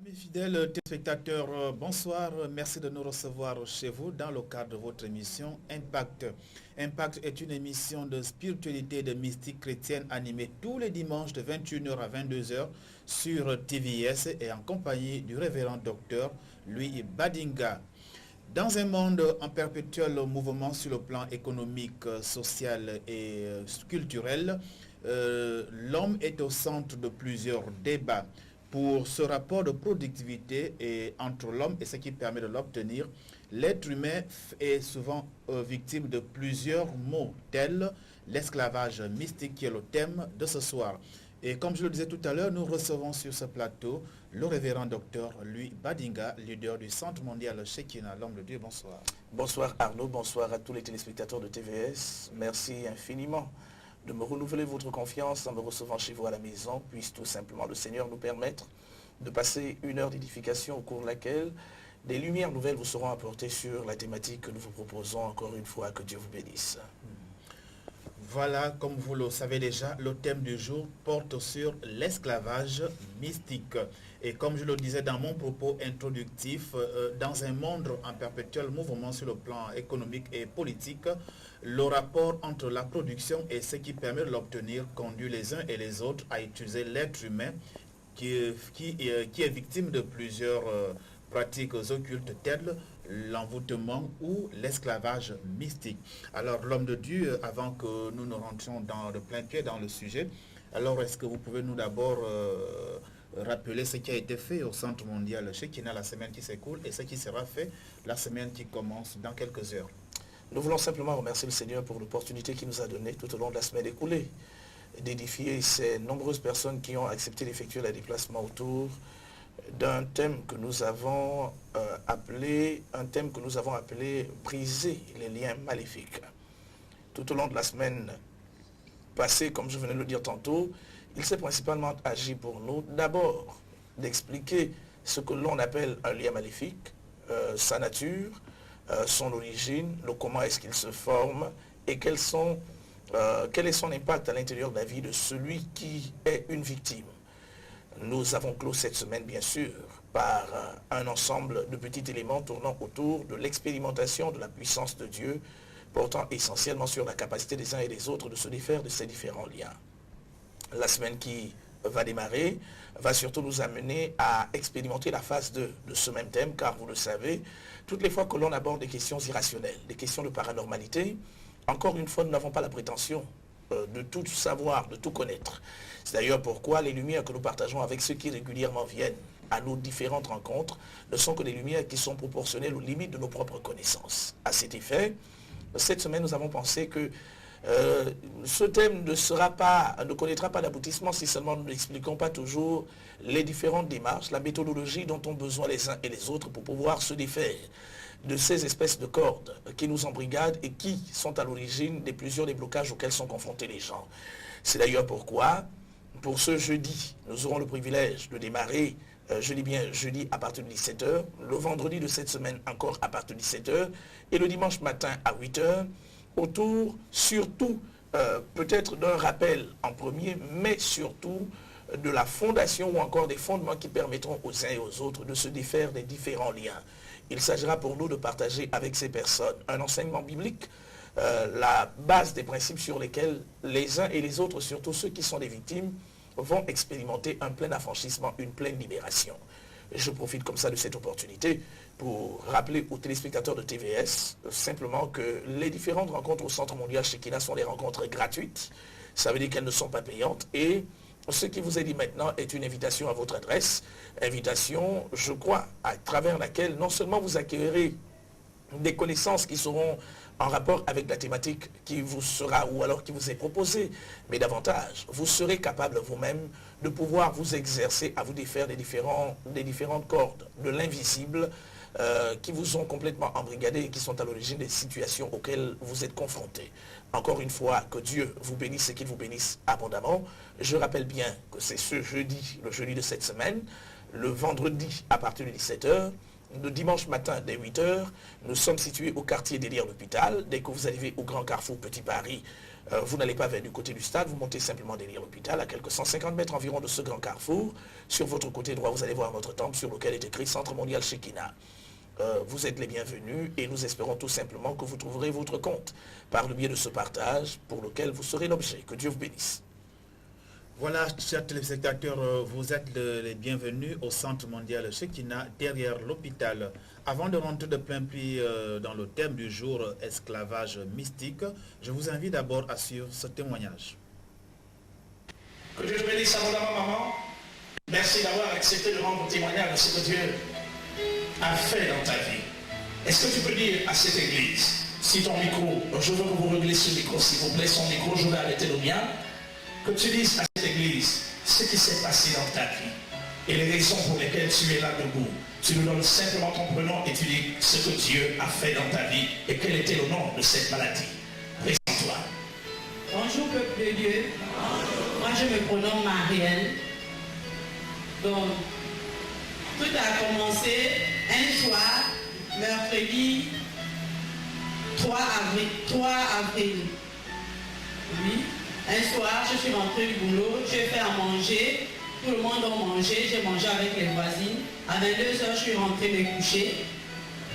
Amis fidèles téléspectateurs, bonsoir. Merci de nous recevoir chez vous dans le cadre de votre émission Impact. Impact est une émission de spiritualité et de mystique chrétienne animée tous les dimanches de 21h à 22h sur TVS et en compagnie du révérend docteur Louis Badinga. Dans un monde en perpétuel mouvement sur le plan économique, social et culturel, l'homme est au centre de plusieurs débats. Pour ce rapport de productivité entre l'homme et ce qui permet de l'obtenir, l'être humain est souvent victime de plusieurs maux, tels l'esclavage mystique qui est le thème de ce soir. Et comme je le disais tout à l'heure, nous recevons sur ce plateau le révérend docteur Louis Badinga, leader du Centre mondial Shekinah, l'homme de Dieu. Bonsoir. Bonsoir Arnaud, bonsoir à tous les téléspectateurs de TVS. Merci infiniment de me renouveler votre confiance en me recevant chez vous à la maison. Puisse tout simplement le Seigneur nous permettre de passer une heure d'édification au cours de laquelle des lumières nouvelles vous seront apportées sur la thématique que nous vous proposons encore une fois. Que Dieu vous bénisse. Voilà, comme vous le savez déjà, le thème du jour porte sur l'esclavage mystique. Et comme je le disais dans mon propos introductif, dans un monde en perpétuel mouvement sur le plan économique et politique, le rapport entre la production et ce qui permet de l'obtenir conduit les uns et les autres à utiliser l'être humain qui est victime de plusieurs pratiques occultes telles l'envoûtement ou l'esclavage mystique. Alors l'homme de Dieu, avant que nous rentrions dans de plein pied dans le sujet, alors est-ce que vous pouvez nous d'abord rappeler ce qui a été fait au Centre mondial Shekinah la semaine qui s'écoule et ce qui sera fait la semaine qui commence dans quelques heures? Nous voulons simplement remercier le Seigneur pour l'opportunité qu'il nous a donnée tout au long de la semaine écoulée d'édifier ces nombreuses personnes qui ont accepté d'effectuer le déplacement autour d'un thème que nous avons appelé briser les liens maléfiques. Tout au long de la semaine passée, comme je venais de le dire tantôt, il s'est principalement agi pour nous d'abord d'expliquer ce que l'on appelle un lien maléfique, sa nature, son origine, le comment est-ce qu'il se forme et quel est son impact à l'intérieur de la vie de celui qui est une victime. Nous avons clos cette semaine, bien sûr, par un ensemble de petits éléments tournant autour de l'expérimentation de la puissance de Dieu, portant essentiellement sur la capacité des uns et des autres de se défaire de ces différents liens. La semaine qui va démarrer va surtout nous amener à expérimenter la phase 2 de ce même thème, car vous le savez, toutes les fois que l'on aborde des questions irrationnelles, des questions de paranormalité, encore une fois, nous n'avons pas la prétention de tout savoir, de tout connaître. C'est d'ailleurs pourquoi les lumières que nous partageons avec ceux qui régulièrement viennent à nos différentes rencontres ne sont que des lumières qui sont proportionnelles aux limites de nos propres connaissances. À cet effet, cette semaine, nous avons pensé que ce thème ne connaîtra pas d'aboutissement si seulement nous n'expliquons pas toujours les différentes démarches, la méthodologie dont ont besoin les uns et les autres pour pouvoir se défaire de ces espèces de cordes qui nous embrigadent et qui sont à l'origine des plusieurs déblocages auxquels sont confrontés les gens. C'est d'ailleurs pourquoi, pour ce jeudi, nous aurons le privilège de démarrer, je dis bien jeudi à partir de 17h, le vendredi de cette semaine encore à partir de 17h, et le dimanche matin à 8h, autour surtout peut-être d'un rappel en premier, mais surtout de la fondation ou encore des fondements qui permettront aux uns et aux autres de se défaire des différents liens. Il s'agira pour nous de partager avec ces personnes un enseignement biblique, la base des principes sur lesquels les uns et les autres, surtout ceux qui sont des victimes, vont expérimenter un plein affranchissement, une pleine libération. Je profite comme ça de cette opportunité pour rappeler aux téléspectateurs de TVS simplement que les différentes rencontres au Centre mondial Shekinah sont des rencontres gratuites. Ça veut dire qu'elles ne sont pas payantes et ce qui vous est dit maintenant est une invitation à votre adresse. Invitation, je crois, à travers laquelle non seulement vous acquérirez des connaissances qui seront en rapport avec la thématique qui vous sera ou alors qui vous est proposée, mais davantage, vous serez capable vous-même de pouvoir vous exercer à vous défaire des différentes cordes, de l'invisible qui vous ont complètement embrigadé et qui sont à l'origine des situations auxquelles vous êtes confrontés. Encore une fois, que Dieu vous bénisse et qu'il vous bénisse abondamment. Je rappelle bien que c'est ce jeudi, le jeudi de cette semaine, le vendredi à partir de 17h, le dimanche matin dès 8h, nous sommes situés au quartier d'Élire l'Hôpital. Dès que vous arrivez au Grand Carrefour Petit Paris, vous n'allez pas vers du côté du stade, vous montez simplement derrière l'hôpital, à quelques 150 mètres environ de ce grand carrefour. Sur votre côté droit, vous allez voir notre temple sur lequel est écrit Centre mondial Shekinah. Vous êtes les bienvenus et nous espérons tout simplement que vous trouverez votre compte par le biais de ce partage pour lequel vous serez l'objet. Que Dieu vous bénisse. Voilà, chers téléspectateurs, vous êtes les bienvenus au Centre mondial Shekinah, derrière l'hôpital. Avant de rentrer de plein pied dans le thème du jour, esclavage mystique, je vous invite d'abord à suivre ce témoignage. Que Dieu te bénisse abondamment, maman. Merci d'avoir accepté de rendre témoignage de ce que Dieu a fait dans ta vie. Est-ce que tu peux dire à cette église, si ton micro, je veux que vous réglez ce micro, s'il vous plaît, son micro, je vais arrêter le mien, que tu dises à cette église ce qui s'est passé dans ta vie et les raisons pour lesquelles tu es là debout. Tu nous donnes simplement ton prénom et tu dis ce que Dieu a fait dans ta vie et quel était le nom de cette maladie. Présente-toi. Bonjour peuple de Dieu. Moi je me prénomme Marielle. Donc, tout a commencé un soir, mercredi 3 avril. Oui. Un soir, je suis rentrée du boulot, j'ai fait à manger, tout le monde a mangé, j'ai mangé avec les voisines. À 22h, je suis rentrée me coucher.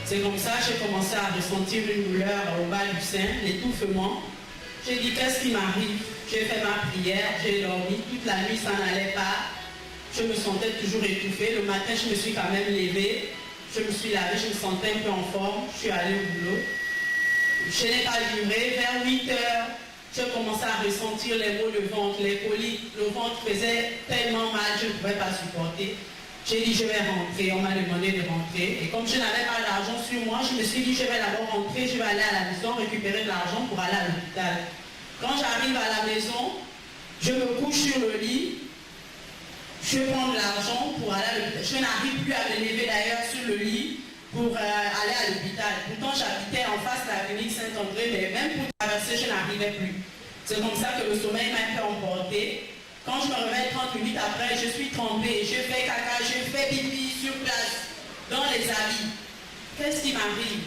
C'est comme ça que j'ai commencé à ressentir une douleur au bas du sein, l'étouffement. J'ai dit, qu'est-ce qui m'arrive? J'ai fait ma prière, j'ai dormi, toute la nuit ça n'allait pas. Je me sentais toujours étouffée. Le matin, je me suis quand même levée. Je me suis lavée, je me sentais un peu en forme. Je suis allée au boulot. Je n'ai pas duré. Vers 8h, je commençais à ressentir les maux de ventre, les coliques. Le ventre faisait tellement mal, je ne pouvais pas supporter. J'ai dit, je vais rentrer. On m'a demandé de rentrer. Et comme je n'avais pas d'argent sur moi, je me suis dit, je vais d'abord rentrer, je vais aller à la maison, récupérer de l'argent pour aller à l'hôpital. Quand j'arrive à la maison, je me couche sur le lit. Je prends de l'argent pour aller à l'hôpital. Je n'arrive plus à me lever d'ailleurs sur le lit pour aller à l'hôpital. Pourtant, j'habitais en face de la clinique Saint-André, mais même pour traverser, je n'arrivais plus. C'est comme ça que le sommeil m'a un peu emporté. Quand je me réveille 30 minutes après, je suis trempée, je fais caca, je fais pipi sur place, dans les habits. Qu'est-ce qui m'arrive?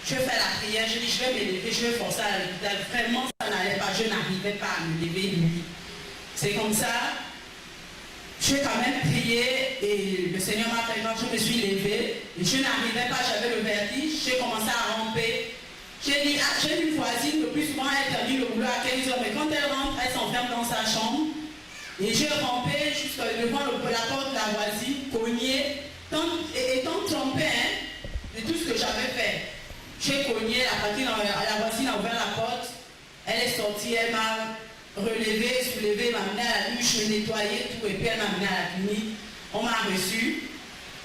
Je fais la prière, je dis je vais me lever, je vais forcer à l'hôpital. Vraiment, ça n'allait pas, je n'arrivais pas à me lever nuit. C'est comme ça. J'ai quand même prié et le Seigneur m'a fait quand je me suis levée. Et je n'arrivais pas, j'avais le vertige, j'ai commencé à ramper. J'ai dit, j'ai une voisine, le plus souvent elle termine le boulot à 15h, mais quand elle rentre, elle s'enferme dans sa chambre. Et j'ai rampé jusqu'à devant la porte de la voisine, cogné, étant trompée de tout ce que j'avais fait. J'ai cogné, la voisine a ouvert la porte, elle est sortie, elle m'a relevé, soulevé, m'a amené à la douche, me nettoyer, tout, et puis elle m'a amené à la clinique. On m'a reçu,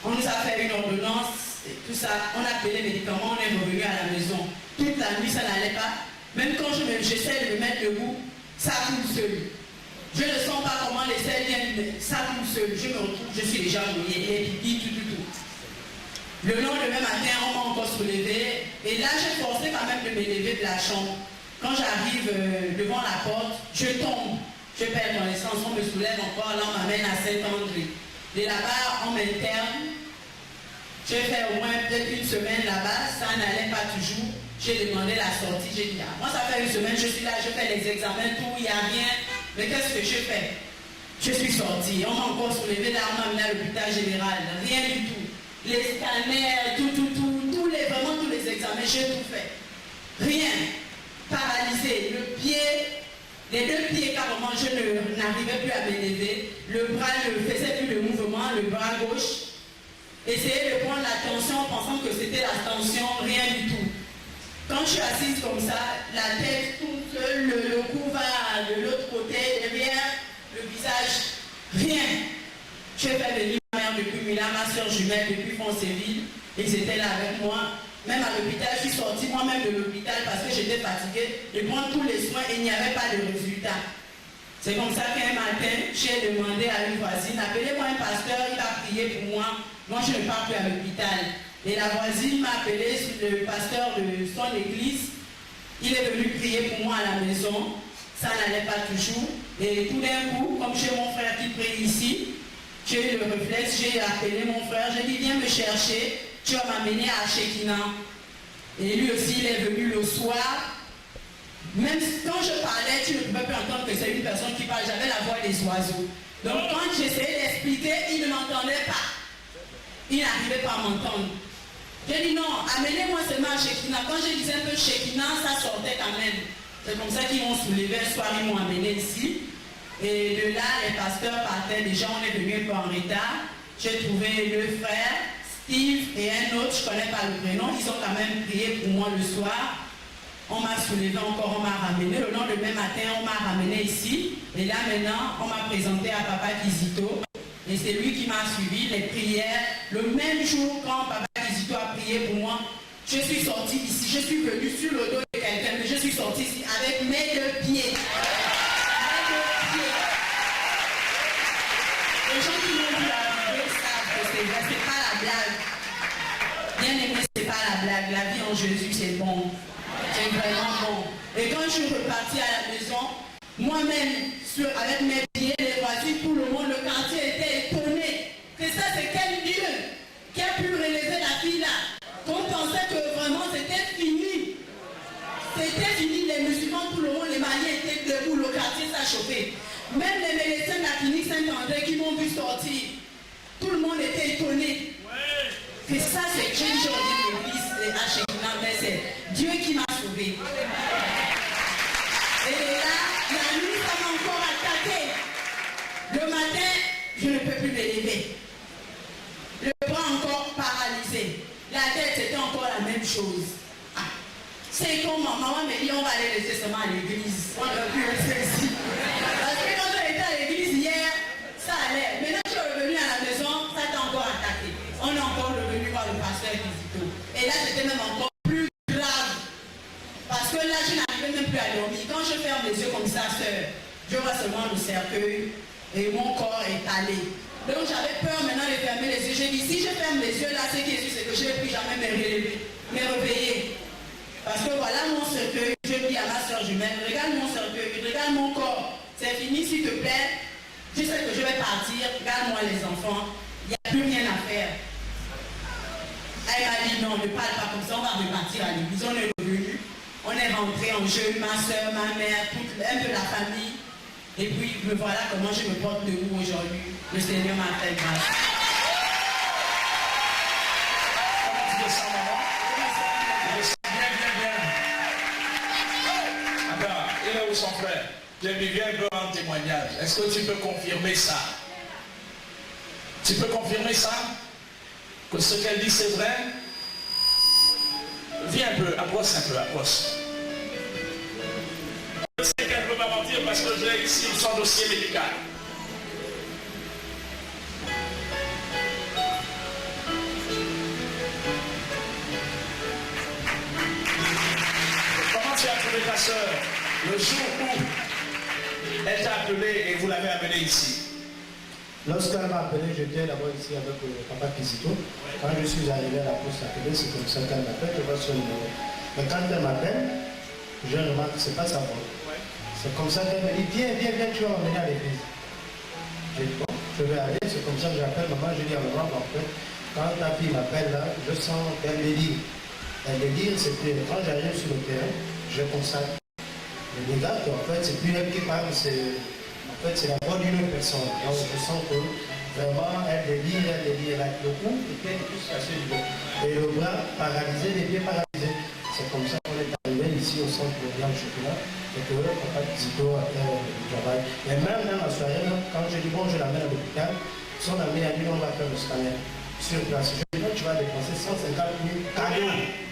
on nous a fait une ordonnance, et tout ça, on a payé les médicaments, on est revenu à la maison. Toute la nuit, ça n'allait pas. Même quand j'essaie de me mettre debout, ça coule seul. Je ne sens pas comment les selles viennent, mais ça coule seul. Je me retrouve, je suis déjà mouillée, et pipi, tout. Le lendemain matin, on m'a encore soulevé, et là, j'ai forcé quand même de me lever de la chambre. Quand j'arrive devant la porte, je tombe, je perds connaissance, on me soulève encore, là on m'amène à Saint-André. Et là-bas, on m'interne. J'ai fait au moins peut-être une semaine là-bas, ça n'allait pas toujours. J'ai demandé la sortie, j'ai dit, moi ça fait une semaine, je suis là, je fais les examens, tout, il n'y a rien. Mais qu'est-ce que je fais? Je suis sortie, on m'a encore soulevé, là on m'a amené à l'hôpital général, rien du tout. Les scanners, vraiment tous les examens, j'ai tout fait. Rien. Paralysé, les deux pieds carrément, je n'arrivais plus à me lever, le bras ne faisait plus de mouvement, le bras gauche. Essayez de prendre la tension pensant que c'était la tension, rien du tout. Quand je suis assise comme ça, la tête toute seule, le cou va de l'autre côté, derrière, le visage, rien. J'ai fait venir ma mère depuis Milan, ma soeur jumelle depuis Foncéville, ils étaient là avec moi. Même à l'hôpital, je suis sortie moi-même de l'hôpital parce que j'étais fatiguée de prendre tous les soins et il n'y avait pas de résultat. C'est comme ça qu'un matin, j'ai demandé à une voisine, appelez-moi un pasteur, il va prier pour moi. Moi, je ne pars plus à l'hôpital. Et la voisine m'a appelé, le pasteur de son église. Il est venu prier pour moi à la maison. Ça n'allait pas toujours. Et tout d'un coup, comme j'ai mon frère qui prie ici, j'ai eu le réflexe, j'ai appelé mon frère, j'ai dit, viens me chercher. Tu vas m'amener à Shekinah. Et lui aussi, il est venu le soir Même quand je parlais, tu ne pouvais plus entendre que c'est une personne qui parle. J'avais la voix des oiseaux. Donc quand j'essayais d'expliquer, il ne m'entendait pas. Il n'arrivait pas à m'entendre. J'ai dit non, amenez-moi seulement à Shekinah. Quand je disais un peu Shekinah, ça sortait quand même. C'est comme ça qu'ils m'ont soulevé un soir, ils m'ont amené ici. Et de là, les pasteurs partaient. Déjà, on est venu un peu en retard. J'ai trouvé le frère, Steve et un autre, je ne connais pas le prénom. Ils ont quand même prié pour moi le soir. On m'a soulevé encore, on m'a ramené. Le lendemain matin, on m'a ramené ici. Et là maintenant, on m'a présenté à Papa Kizito. Et c'est lui qui m'a suivi, les prières. Le même jour, quand Papa Kizito a prié pour moi, je suis sortie ici. Je suis venue sur le dos de quelqu'un, mais je suis sortie ici avec mes 2 pieds. Mes 2 pieds. Les gens qui m'ont vu arriver savent que c'est vrai, c'est pas la blague. Bien aimé, c'est pas la blague. La vie en Jésus, c'est bon. C'est vraiment bon. Et quand je suis repartie à la maison, moi-même, avec mes pieds, les voitures, tout le monde, le quartier était étonné. C'est ça, c'est quel Dieu qui a pu relever la fille là. On pensait que vraiment c'était fini. C'était fini, les musulmans, tout le monde, les Maliens étaient debout, le quartier s'est chauffé. Même les médecins de la clinique Saint-André qui m'ont vu sortir, tout le monde était étonné. Et ça, c'est Dieu qui a l'église à Shekinah, mais c'est Dieu qui m'a sauvé. Et là, la nuit, ça m'a encore attaqué. Le matin, je ne peux plus me lever. Le bras encore paralysé. La tête, c'était encore la même chose. Ah. C'est comme ma maman me dit, on va aller laisser seulement à l'église. On ne peut plus rester ici. Parce que quand on était à l'église hier, ça allait. Maintenant, je suis revenu à la maison, ça t'a encore attaqué. On est encore revenu voir le pasteur Kizito. Et là, c'était même encore plus grave. Parce que là, je n'arrivais même plus à dormir. Quand je ferme les yeux comme ça, sœur, je vois seulement le cercueil et mon corps est allé. Donc j'avais peur maintenant de fermer les yeux. J'ai dit, si je ferme les yeux là, c'est que je ne vais plus jamais me réveiller. Parce que voilà mon cercueil, je dis à ma soeur jumelle, regarde mon cercueil, regarde mon corps. C'est fini, s'il te plaît. Je sais que je vais partir, regarde-moi les enfants. Il n'y a plus rien à faire. Elle m'a dit non, ne parle pas comme ça, on va repartir à l'église. On est revenu, on est rentré en jeu, ma soeur, ma mère, un peu la famille. Et puis me voilà comment je me porte debout aujourd'hui. Le Seigneur m'a fait grâce. Comment tu le sens, maman? Je le sens bien. Attends, il est où son frère? J'ai mis bien un peu en témoignage. Est-ce que tu peux confirmer ça? Tu peux confirmer ça? Que ce qu'elle dit c'est vrai? Viens un peu, approche un peu, approche. Je sais qu'elle ne peut pas mentir parce que j'ai ici son dossier médical. Comment tu as trouvé ta soeur le jour où elle t'a appelé et vous l'avez amenée ici? Lorsqu'elle m'a appelé, j'étais d'abord ici avec Papa Kizito. Quand je suis arrivé à la poste appelée, c'est comme ça qu'elle m'appelle, je vois son numéro. Mais quand elle m'appelle, je remarque que ce n'est pas sa voix. C'est comme ça qu'elle me dit, viens, tu vas m'emmener à l'église. J'ai dit, bon, je vais aller, c'est comme ça que j'appelle maman, je dis à maman, en fait, quand ta fille m'appelle là, je sens qu'elle délire. Elle délire, c'est que quand j'arrive sur le terrain, je constate. Je regarde qu'en fait, c'est plus elle qui parle, en fait, c'est la voix d'une autre personne. Donc, je sens que vraiment, elle délire, elle a le cou, et qu'elle est plus cassée du dos. Et le bras paralysé, les pieds paralysés. C'est comme ça qu'on est arrivé ici au centre de Viande Chocolat, et que Papa Kizito a fait du travail. Et même dans la soirée, quand je dis bon, je l'amène à l'hôpital, son ami a dit on va faire le scanner sur place. Je dis non, tu vas dépenser 150 000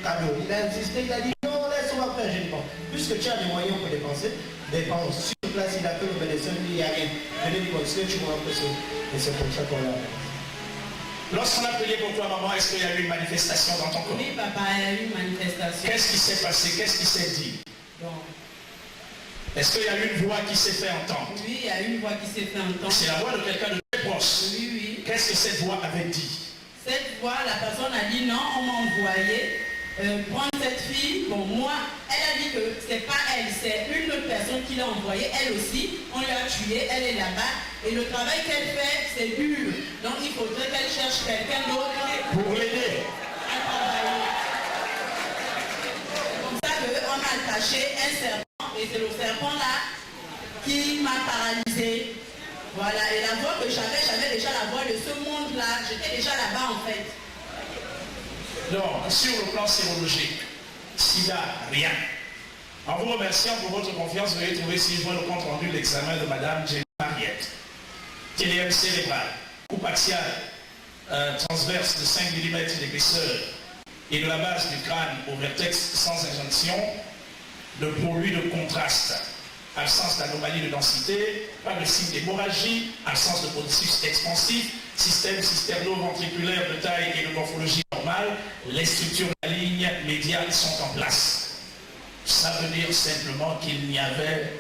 cadeau. Il a insisté, il a dit non, laisse, on va faire. Je dis bon, puisque tu as des moyens pour dépenser, dépense. Sur place, il a fait le médecin, il n'y a rien. Je lui ai dit bon, est-ce que tu vois un peu ça? Et c'est comme ça qu'on l'a fait. Lorsqu'on a prié pour toi, maman, est-ce qu'il y a eu une manifestation dans ton corps? Oui, papa, il y a eu une manifestation. Qu'est-ce qui s'est passé? Qu'est-ce qui s'est dit? Bon. Est-ce qu'il y a eu une voix qui s'est fait entendre? Oui, il y a eu une voix qui s'est fait entendre. C'est la voix de quelqu'un de très proche. Oui. Qu'est-ce que cette voix avait dit? Cette voix, la personne a dit non, on m'a envoyé prendre cette fille. Bon, moi, elle a dit que c'est pas elle, c'est une autre personne qui l'a envoyée. Elle aussi, on l'a tuée, elle est là-bas. Et le travail qu'elle fait, c'est dur. Donc il faudrait qu'elle cherche quelqu'un d'autre pour l'aider. C'est comme ça qu'on a attaché un serpent malade. J'étais déjà là-bas en fait. Donc, sur le plan sérologique, sida, rien. En vous remerciant pour votre confiance, vous allez trouver si je vois le compte rendu de l'examen de Madame Jenny Mariette. TDM cérébral, coupe axiale, transverse de 5 mm d'épaisseur et de la base du crâne au vertex sans injonction, de produits de contraste, absence d'anomalie de densité, pas de signe d'hémorragie, absence de processus expansif, système cisterno-ventriculaire de taille et de morphologie normale, les structures de la ligne médiane sont en place. Ça veut dire simplement qu'il n'y avait,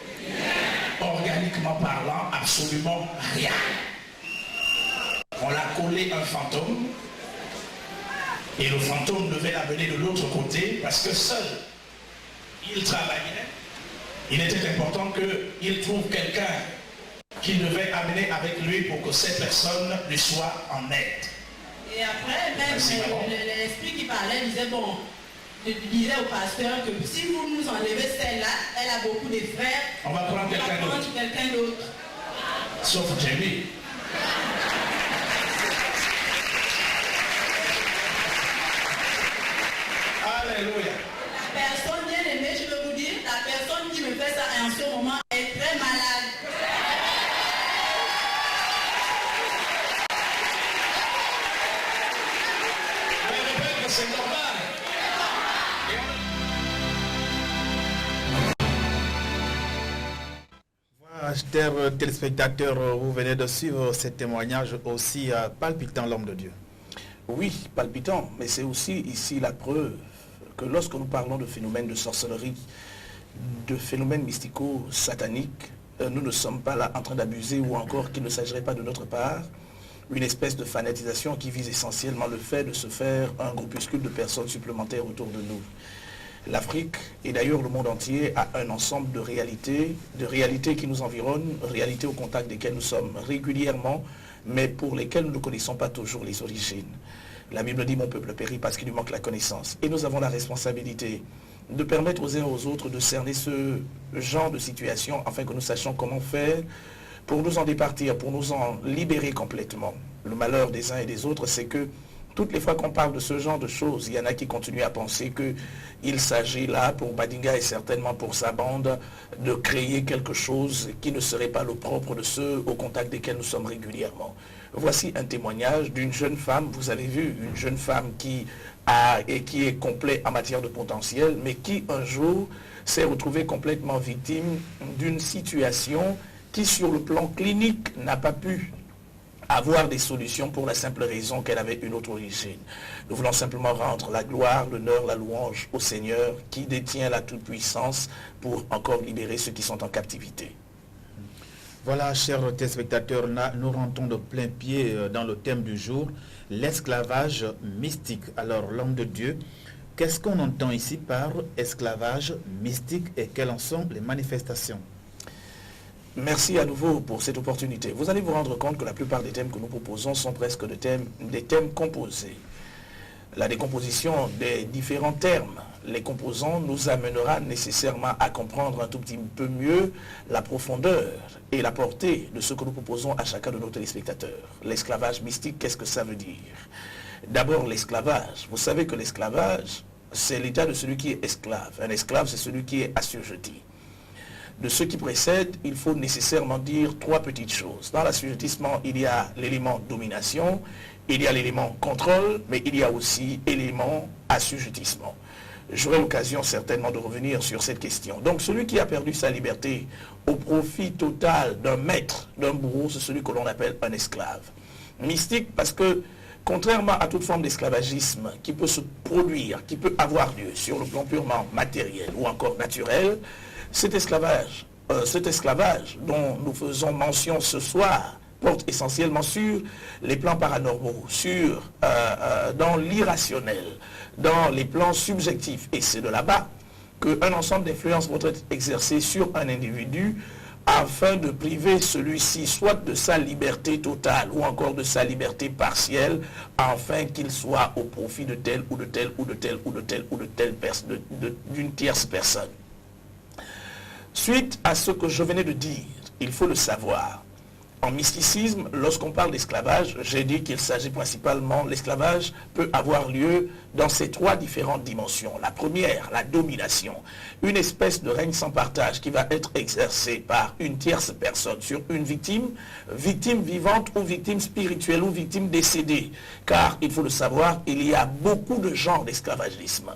organiquement parlant, absolument rien. On l'a collé un fantôme, et le fantôme devait l'amener de l'autre côté, parce que seul, il travaillait. Il était important qu'il trouve quelqu'un qu'il devait amener avec lui pour que cette personne lui soit en aide. Et après, même l'esprit qui parlait disait, bon, je disais au pasteur que si vous nous enlevez celle-là, elle a beaucoup de frères, on va prendre quelqu'un d'autre. Sauf Jamie. Alléluia. La personne bien aimée, je veux vous dire, la personne qui me fait ça en ce moment est très malade. Mais répète que c'est normal. Voilà, chers téléspectateurs, vous venez de suivre ce témoignage aussi palpitant, l'homme de Dieu. Oui, palpitant, mais c'est aussi ici la preuve que lorsque nous parlons de phénomènes de sorcellerie, de phénomènes mystico-sataniques, nous ne sommes pas là en train d'abuser ou encore qu'il ne s'agirait pas de notre part une espèce de fanatisation qui vise essentiellement le fait de se faire un groupuscule de personnes supplémentaires autour de nous. L'Afrique et d'ailleurs le monde entier a un ensemble de réalités qui nous environnent, réalités au contact desquelles nous sommes régulièrement, mais pour lesquelles nous ne connaissons pas toujours les origines. La Bible dit « Mon peuple périt parce qu'il lui manque la connaissance ». Et nous avons la responsabilité de permettre aux uns et aux autres de cerner ce genre de situation afin que nous sachions comment faire pour nous en départir, pour nous en libérer complètement. Le malheur des uns et des autres, c'est que toutes les fois qu'on parle de ce genre de choses, il y en a qui continuent à penser qu'il s'agit là, pour Badinga et certainement pour sa bande, de créer quelque chose qui ne serait pas le propre de ceux au contact desquels nous sommes régulièrement. Voici un témoignage d'une jeune femme, vous avez vu, une jeune femme qui est complète en matière de potentiel, mais qui un jour s'est retrouvée complètement victime d'une situation qui sur le plan clinique n'a pas pu avoir des solutions pour la simple raison qu'elle avait une autre origine. Nous voulons simplement rendre la gloire, l'honneur, la louange au Seigneur qui détient la toute-puissance pour encore libérer ceux qui sont en captivité. Voilà, chers téléspectateurs, nous rentrons de plein pied dans le thème du jour, l'esclavage mystique. Alors, l'homme de Dieu, qu'est-ce qu'on entend ici par esclavage mystique et quelles en sont les manifestations? Merci à nouveau pour cette opportunité. Vous allez vous rendre compte que la plupart des thèmes que nous proposons sont presque des thèmes composés. La décomposition des différents termes, les composants, nous amènera nécessairement à comprendre un tout petit peu mieux la profondeur et la portée de ce que nous proposons à chacun de nos téléspectateurs. L'esclavage mystique, qu'est-ce que ça veut dire? D'abord, l'esclavage. Vous savez que l'esclavage, c'est l'état de celui qui est esclave. Un esclave, c'est celui qui est assujetti. De ce qui précède, il faut nécessairement dire trois petites choses. Dans l'assujettissement, il y a l'élément domination, il y a l'élément contrôle, mais il y a aussi l'élément assujettissement. J'aurai l'occasion certainement de revenir sur cette question. Donc celui qui a perdu sa liberté au profit total d'un maître, d'un bourreau, c'est celui que l'on appelle un esclave. Mystique parce que, contrairement à toute forme d'esclavagisme qui peut se produire, qui peut avoir lieu sur le plan purement matériel ou encore naturel, cet esclavage dont nous faisons mention ce soir porte essentiellement sur les plans paranormaux, dans l'irrationnel, dans les plans subjectifs. Et c'est de là-bas qu'un ensemble d'influences vont être exercées sur un individu afin de priver celui-ci soit de sa liberté totale ou encore de sa liberté partielle, afin qu'il soit au profit de telle ou de telle ou de telle ou de telle ou de telle personne, d'une tierce personne. Suite à ce que je venais de dire, il faut le savoir, En mysticisme, lorsqu'on parle d'esclavage, j'ai dit qu'il s'agit principalement, l'esclavage peut avoir lieu dans ces 3 différentes dimensions. La première, la domination. Une espèce de règne sans partage qui va être exercé par une tierce personne sur une victime, victime vivante ou victime spirituelle ou victime décédée. Car, il faut le savoir, il y a beaucoup de genres d'esclavagisme.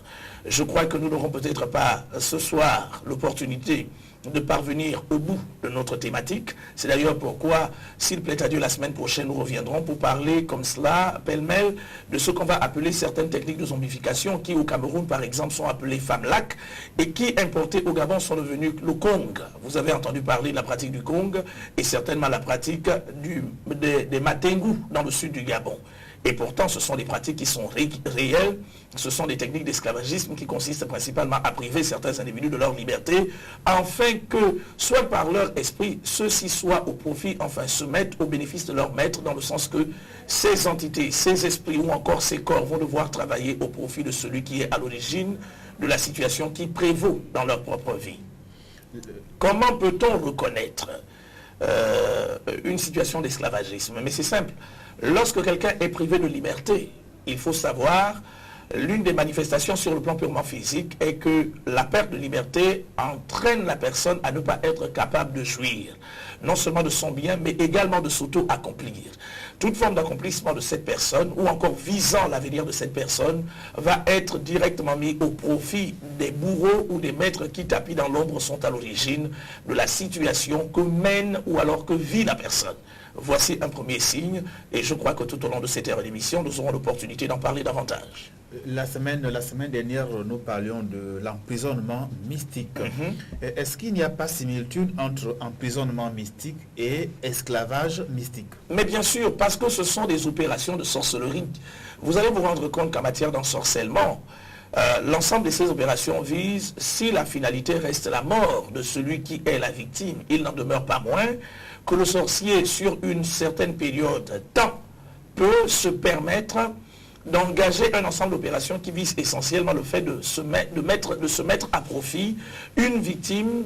Je crois que nous n'aurons peut-être pas ce soir l'opportunité de parvenir au bout de notre thématique. C'est d'ailleurs pourquoi, s'il plaît à Dieu, la semaine prochaine, nous reviendrons pour parler comme cela, pêle-mêle, de ce qu'on va appeler certaines techniques de zombification qui, au Cameroun, par exemple, sont appelées femmes-lac et qui, importées au Gabon, sont devenues le Kong. Vous avez entendu parler de la pratique du Kong et certainement la pratique des Matengu dans le sud du Gabon. Et pourtant, ce sont des pratiques qui sont réelles, ce sont des techniques d'esclavagisme qui consistent principalement à priver certains individus de leur liberté, afin que, soit par leur esprit, ceux-ci soient au profit, enfin se mettent au bénéfice de leur maître, dans le sens que ces entités, ces esprits ou encore ces corps vont devoir travailler au profit de celui qui est à l'origine de la situation qui prévaut dans leur propre vie. Comment peut-on reconnaître une situation d'esclavagisme? Mais c'est simple. Lorsque quelqu'un est privé de liberté, il faut savoir, l'une des manifestations sur le plan purement physique est que la perte de liberté entraîne la personne à ne pas être capable de jouir, non seulement de son bien, mais également de s'auto-accomplir. Toute forme d'accomplissement de cette personne, ou encore visant l'avenir de cette personne, va être directement mis au profit des bourreaux ou des maîtres qui, tapis dans l'ombre, sont à l'origine de la situation que mène ou alors que vit la personne. Voici un premier signe, et je crois que tout au long de cette heure d'émission, nous aurons l'opportunité d'en parler davantage. La semaine dernière, nous parlions de l'emprisonnement mystique. Est-ce qu'il n'y a pas similitude entre emprisonnement mystique et esclavage mystique? Mais bien sûr, parce que ce sont des opérations de sorcellerie. Vous allez vous rendre compte qu'en matière d'ensorcellement, l'ensemble de ces opérations vise, si la finalité reste la mort de celui qui est la victime, il n'en demeure pas moins que le sorcier, sur une certaine période de temps, peut se permettre d'engager un ensemble d'opérations qui visent essentiellement le fait de se mettre à profit une victime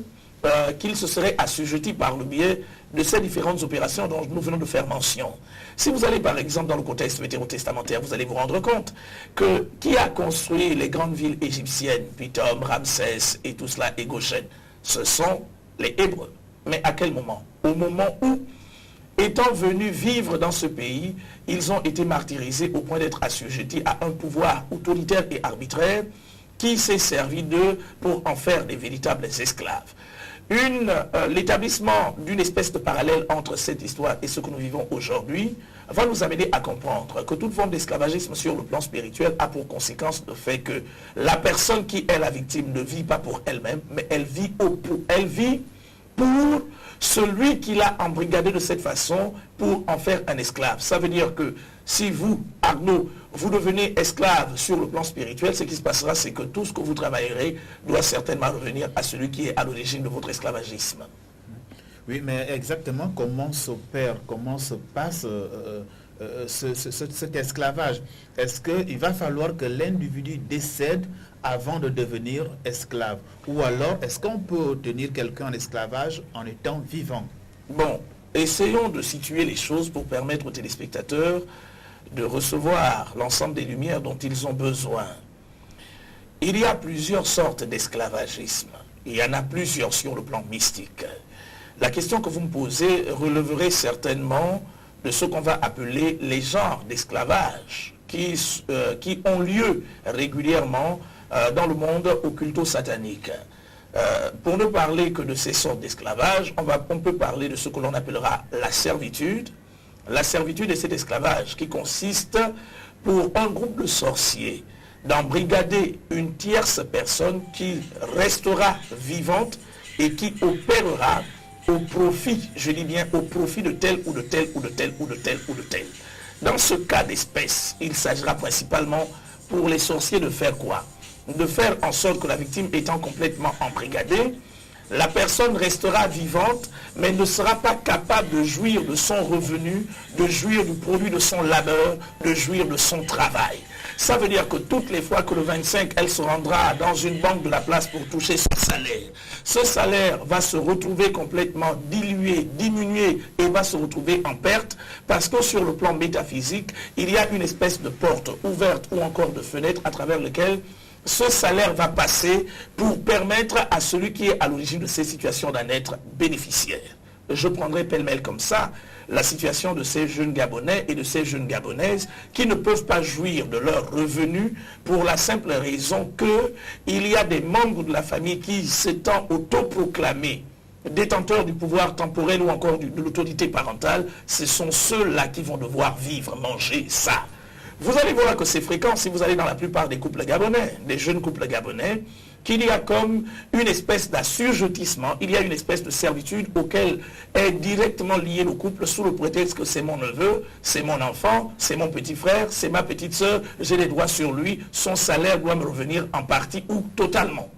qu'il se serait assujetti par le biais de ces différentes opérations dont nous venons de faire mention. Si vous allez par exemple dans le contexte vétérotestamentaire, vous allez vous rendre compte que qui a construit les grandes villes égyptiennes, Pithom, Ramsès et tout cela, et Goshen, ce sont les Hébreux. Mais à quel moment? Au moment où, étant venus vivre dans ce pays, ils ont été martyrisés au point d'être assujettis à un pouvoir autoritaire et arbitraire qui s'est servi d'eux pour en faire des véritables esclaves. L'établissement d'une espèce de parallèle entre cette histoire et ce que nous vivons aujourd'hui va nous amener à comprendre que toute forme d'esclavagisme sur le plan spirituel a pour conséquence le fait que la personne qui est la victime ne vit pas pour elle-même, mais elle vit pour celui qui l'a embrigadé de cette façon pour en faire un esclave. Ça veut dire que si vous, Arnaud, vous devenez esclave sur le plan spirituel, ce qui se passera, c'est que tout ce que vous travaillerez doit certainement revenir à celui qui est à l'origine de votre esclavagisme. Oui, mais exactement comment s'opère, comment se passe cet esclavage? Est-ce qu'il va falloir que l'individu décède avant de devenir esclave? Ou alors, est-ce qu'on peut tenir quelqu'un en esclavage en étant vivant? Bon, essayons de situer les choses pour permettre aux téléspectateurs de recevoir l'ensemble des lumières dont ils ont besoin. Il y a plusieurs sortes d'esclavagisme. Il y en a plusieurs sur le plan mystique. La question que vous me posez releverait certainement de ce qu'on va appeler les genres d'esclavage qui ont lieu régulièrement dans le monde occulto-satanique. Pour ne parler que de ces sortes d'esclavage, on peut parler de ce que l'on appellera la servitude. La servitude est cet esclavage qui consiste pour un groupe de sorciers d'embrigader une tierce personne qui restera vivante et qui opérera au profit, je dis bien au profit de tel ou de tel ou de tel ou de tel ou de tel. Dans ce cas d'espèce, il s'agira principalement pour les sorciers de faire quoi? De faire en sorte que la victime étant complètement embrigadée, la personne restera vivante, mais ne sera pas capable de jouir de son revenu, de jouir du produit de son labeur, de jouir de son travail. Ça veut dire que toutes les fois que le 25, elle se rendra dans une banque de la place pour toucher son salaire, ce salaire va se retrouver complètement dilué, diminué et va se retrouver en perte parce que sur le plan métaphysique, il y a une espèce de porte ouverte ou encore de fenêtre à travers laquelle ce salaire va passer pour permettre à celui qui est à l'origine de ces situations d'en être bénéficiaire. Je prendrai pêle-mêle comme ça la situation de ces jeunes Gabonais et de ces jeunes Gabonaises qui ne peuvent pas jouir de leurs revenus pour la simple raison qu'il y a des membres de la famille qui s'étant autoproclamés détenteurs du pouvoir temporel ou encore de l'autorité parentale, ce sont ceux-là qui vont devoir vivre, manger ça. Vous allez voir que c'est fréquent si vous allez dans la plupart des couples gabonais, des jeunes couples gabonais, qu'il y a comme une espèce d'assujettissement, il y a une espèce de servitude auquel est directement lié le couple sous le prétexte que c'est mon neveu, c'est mon enfant, c'est mon petit frère, c'est ma petite soeur, j'ai les droits sur lui, son salaire doit me revenir en partie ou totalement.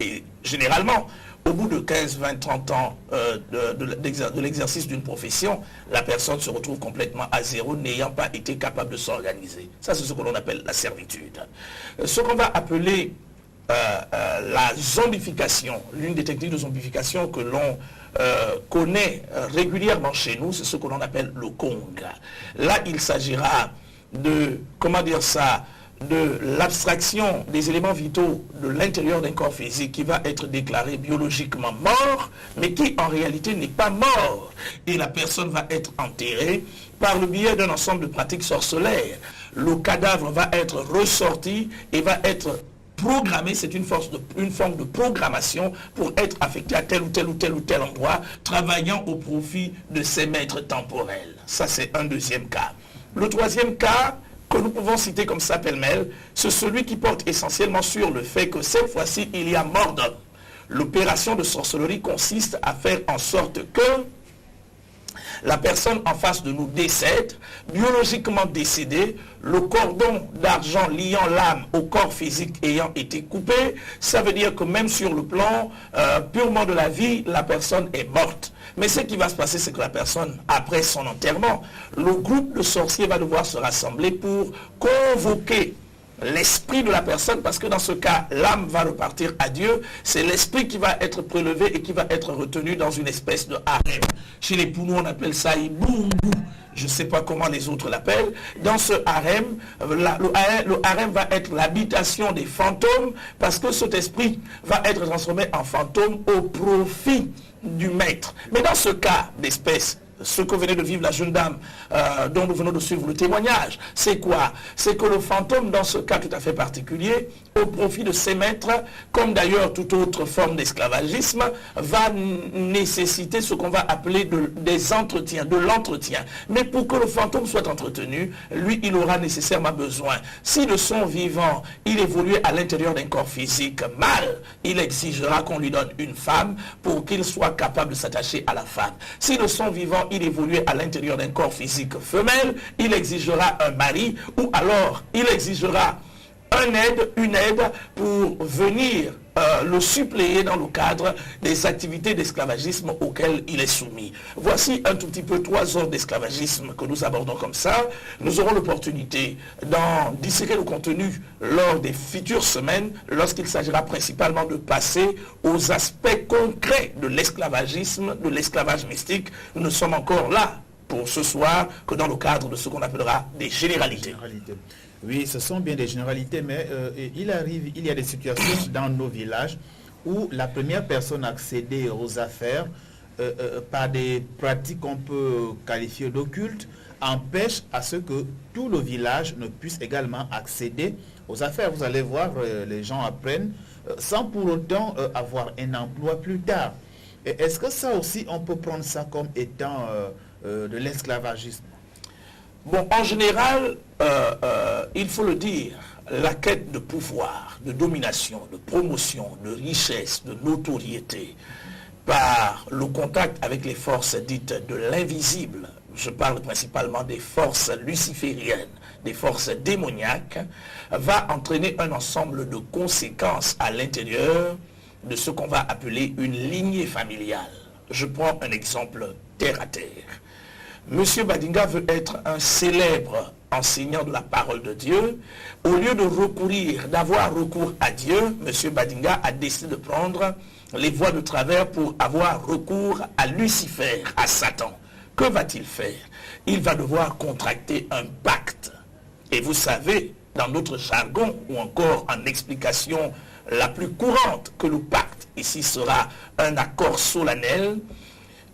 Et généralement, au bout de 15, 20, 30 ans de l'exercice d'une profession, la personne se retrouve complètement à zéro, n'ayant pas été capable de s'organiser. Ça, c'est ce que l'on appelle la servitude. Ce qu'on va appeler la zombification, l'une des techniques de zombification que l'on connaît régulièrement chez nous, c'est ce que l'on appelle le Kong. Là, il s'agira de, comment dire ça, de l'abstraction des éléments vitaux de l'intérieur d'un corps physique qui va être déclaré biologiquement mort, mais qui en réalité n'est pas mort. Et la personne va être enterrée par le biais d'un ensemble de pratiques sorcelaires. Le cadavre va être ressorti et va être programmé, c'est une forme de programmation pour être affecté à tel ou tel endroit, travaillant au profit de ses maîtres temporels. Ça, c'est un deuxième cas. Le troisième cas que nous pouvons citer comme ça pêle-mêle, c'est celui qui porte essentiellement sur le fait que cette fois-ci, il y a mort d'homme. L'opération de sorcellerie consiste à faire en sorte que la personne en face de nous décède, biologiquement décédée, le cordon d'argent liant l'âme au corps physique ayant été coupé, ça veut dire que même sur le plan purement de la vie, la personne est morte. Mais ce qui va se passer, c'est que la personne, après son enterrement, le groupe de sorciers va devoir se rassembler pour convoquer l'esprit de la personne, parce que dans ce cas, l'âme va repartir à Dieu. C'est l'esprit qui va être prélevé et qui va être retenu dans une espèce de harem. Chez les Pounous, on appelle ça Iboumou. Je ne sais pas comment les autres l'appellent. Dans ce harem, le harem va être l'habitation des fantômes, parce que cet esprit va être transformé en fantôme au profit du maître. Mais dans ce cas d'espèce, ce que venait de vivre la jeune dame dont nous venons de suivre le témoignage, c'est quoi? C'est que le fantôme, dans ce cas tout à fait particulier, au profit de ses maîtres, comme d'ailleurs toute autre forme d'esclavagisme, va nécessiter ce qu'on va appeler des entretiens, de l'entretien. Mais pour que le fantôme soit entretenu, lui, il aura nécessairement besoin. Si de son vivant, il évoluait à l'intérieur d'un corps physique mâle, il exigera qu'on lui donne une femme pour qu'il soit capable de s'attacher à la femme. Si de son vivant, il évoluait à l'intérieur d'un corps physique femelle, il exigera un mari, ou alors il exigera une aide pour venir le suppléer dans le cadre des activités d'esclavagisme auxquelles il est soumis. Voici un tout petit peu 3 ordres d'esclavagisme que nous abordons comme ça. Nous aurons l'opportunité d'en disséquer le contenu lors des futures semaines, lorsqu'il s'agira principalement de passer aux aspects concrets de l'esclavagisme, de l'esclavage mystique. Nous ne sommes encore là pour ce soir que dans le cadre de ce qu'on appellera des généralités. Oui, ce sont bien des généralités, mais il y a des situations dans nos villages où la première personne à accéder aux affaires par des pratiques qu'on peut qualifier d'occultes empêche à ce que tout le village ne puisse également accéder aux affaires. Vous allez voir, les gens apprennent sans pour autant avoir un emploi plus tard. Est-ce que ça aussi, on peut prendre ça comme étant de l'esclavagisme? Bon, en général, il faut le dire, la quête de pouvoir, de domination, de promotion, de richesse, de notoriété, par le contact avec les forces dites de l'invisible, je parle principalement des forces lucifériennes, des forces démoniaques, va entraîner un ensemble de conséquences à l'intérieur de ce qu'on va appeler une lignée familiale. Je prends un exemple terre à terre. Monsieur Badinga veut être un célèbre enseignant de la parole de Dieu, au lieu d'avoir recours à Dieu, M. Badinga a décidé de prendre les voies de travers pour avoir recours à Lucifer, à Satan. Que va-t-il faire? Il va devoir contracter un pacte. Et vous savez, dans notre jargon, ou encore en explication la plus courante, que le pacte ici sera un accord solennel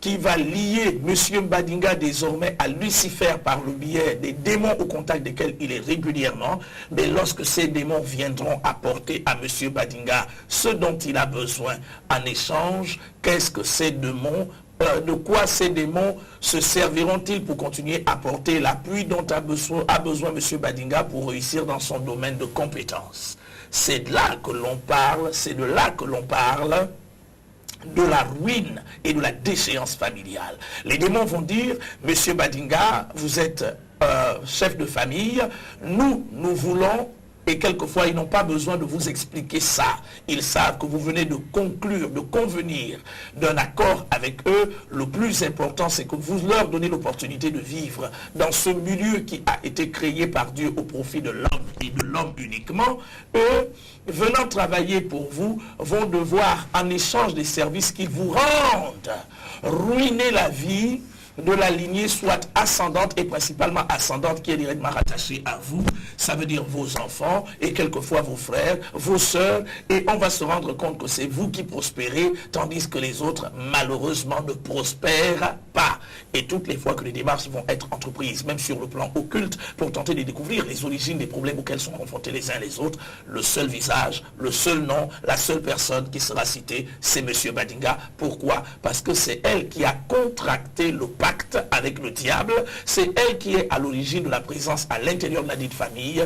qui va lier M. Badinga désormais à Lucifer par le biais des démons au contact desquels il est régulièrement. Mais lorsque ces démons viendront apporter à M. Badinga ce dont il a besoin en échange, qu'est-ce que ces démons, de quoi ces démons se serviront-ils pour continuer à apporter l'appui dont a besoin M. Badinga pour réussir dans son domaine de compétences? C'est de là que l'on parle, de la ruine et de la déchéance familiale. Les démons vont dire, Monsieur Badinga, vous êtes chef de famille, nous voulons, et quelquefois ils n'ont pas besoin de vous expliquer ça. Ils savent que vous venez de conclure, de convenir d'un accord avec eux. Le plus important, c'est que vous leur donnez l'opportunité de vivre dans ce milieu qui a été créé par Dieu au profit de l'homme et de l'homme uniquement. Eux, venant travailler pour vous, vont devoir, en échange des services qu'ils vous rendent, ruiner la vie de la lignée soit ascendante et principalement ascendante qui est directement rattachée à vous, ça veut dire vos enfants et quelquefois vos frères, vos sœurs, et on va se rendre compte que c'est vous qui prospérez tandis que les autres malheureusement ne prospèrent pas. Et toutes les fois que les démarches vont être entreprises, même sur le plan occulte, pour tenter de découvrir les origines des problèmes auxquels sont confrontés les uns les autres, le seul visage, le seul nom, la seule personne qui sera citée, c'est M. Badinga. Pourquoi? Parce que c'est elle qui a contracté le pacte avec le diable, c'est elle qui est à l'origine de la présence à l'intérieur de la dite famille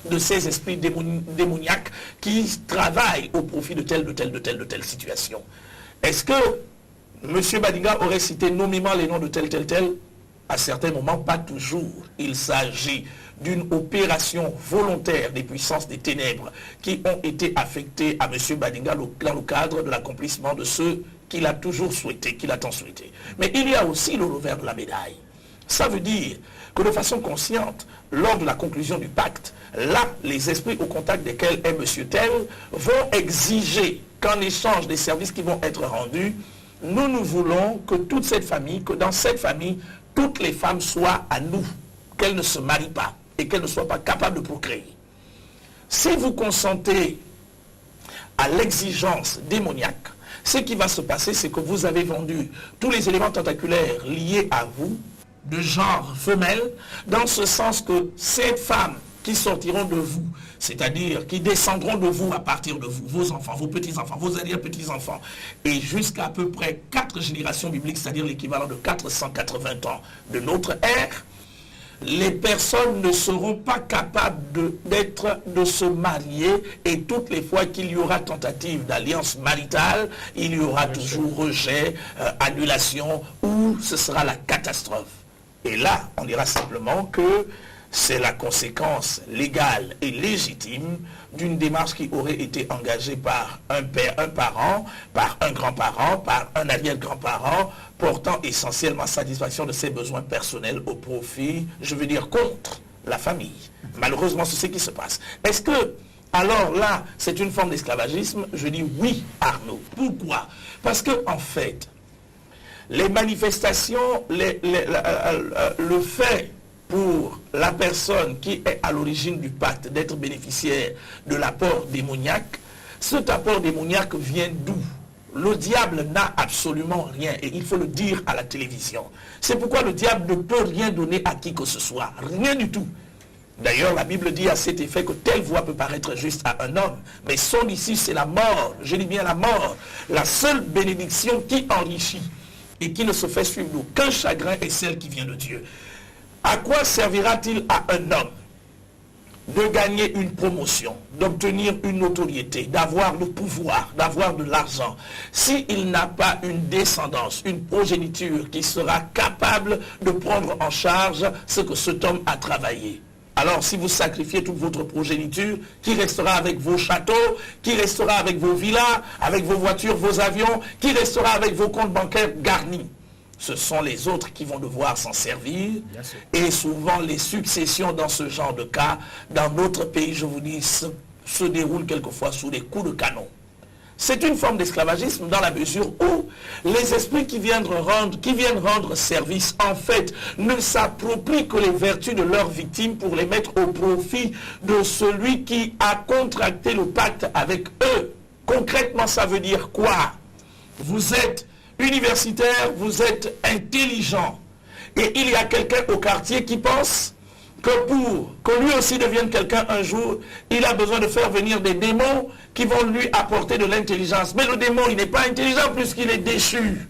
de ces esprits démoniaques qui travaillent au profit de telle situation. Est-ce que M. Badinga aurait cité nommément les noms de tel? À certains moments, pas toujours. Il s'agit d'une opération volontaire des puissances des ténèbres qui ont été affectées à M. Badinga dans le cadre de l'accomplissement de ceux qu'il a toujours souhaité, qu'il a tant souhaité. Mais il y a aussi le revers de la médaille. Ça veut dire que de façon consciente, lors de la conclusion du pacte, là, les esprits au contact desquels est M. Tel vont exiger qu'en échange des services qui vont être rendus, nous voulons que toute cette famille, que dans cette famille, toutes les femmes soient à nous, qu'elles ne se marient pas et qu'elles ne soient pas capables de procréer. Si vous consentez à l'exigence démoniaque, ce qui va se passer, c'est que vous avez vendu tous les éléments tentaculaires liés à vous, de genre femelle, dans ce sens que ces femmes qui sortiront de vous, c'est-à-dire qui descendront de vous à partir de vous, vos enfants, vos petits-enfants, vos arrière-petits-enfants, et jusqu'à à peu près 4 générations bibliques, c'est-à-dire l'équivalent de 480 ans de notre ère, les personnes ne seront pas capables de se marier, et toutes les fois qu'il y aura tentative d'alliance maritale, il y aura toujours rejet, annulation, ou ce sera la catastrophe. Et là, on dira simplement que c'est la conséquence légale et légitime d'une démarche qui aurait été engagée par un père, un parent, par un grand-parent, par un arrière-grand-parent, portant essentiellement satisfaction de ses besoins personnels au profit, je veux dire, contre la famille. Malheureusement, c'est ce qui se passe. Est-ce que, alors là, c'est une forme d'esclavagisme? Je dis oui, Arnaud. Pourquoi? Parce que, en fait, les manifestations, le fait pour la personne qui est à l'origine du pacte d'être bénéficiaire de l'apport démoniaque, cet apport démoniaque vient d'où? Le diable n'a absolument rien, et il faut le dire à la télévision. C'est pourquoi le diable ne peut rien donner à qui que ce soit, rien du tout. D'ailleurs, la Bible dit à cet effet que telle voie peut paraître juste à un homme, mais son issue c'est la mort, je dis bien la mort, la seule bénédiction qui enrichit et qui ne se fait suivre d'aucun chagrin est celle qui vient de Dieu. À quoi servira-t-il à un homme de gagner une promotion, d'obtenir une notoriété, d'avoir le pouvoir, d'avoir de l'argent, s'il n'a pas une descendance, une progéniture qui sera capable de prendre en charge ce que cet homme a travaillé? Alors, si vous sacrifiez toute votre progéniture, qui restera avec vos châteaux, qui restera avec vos villas, avec vos voitures, vos avions, qui restera avec vos comptes bancaires garnis? ce sont les autres qui vont devoir s'en servir. Et souvent, les successions dans ce genre de cas, dans notre pays, je vous dis, se déroulent quelquefois sous des coups de canon. C'est une forme d'esclavagisme dans la mesure où les esprits qui viennent rendre service, en fait, ne s'approprient que les vertus de leurs victimes pour les mettre au profit de celui qui a contracté le pacte avec eux. Concrètement, ça veut dire quoi? Vous êtes universitaire, vous êtes intelligent. Et il y a quelqu'un au quartier qui pense que pour que lui aussi devienne quelqu'un un jour, il a besoin de faire venir des démons qui vont lui apporter de l'intelligence. Mais le démon, il n'est pas intelligent puisqu'il est déchu.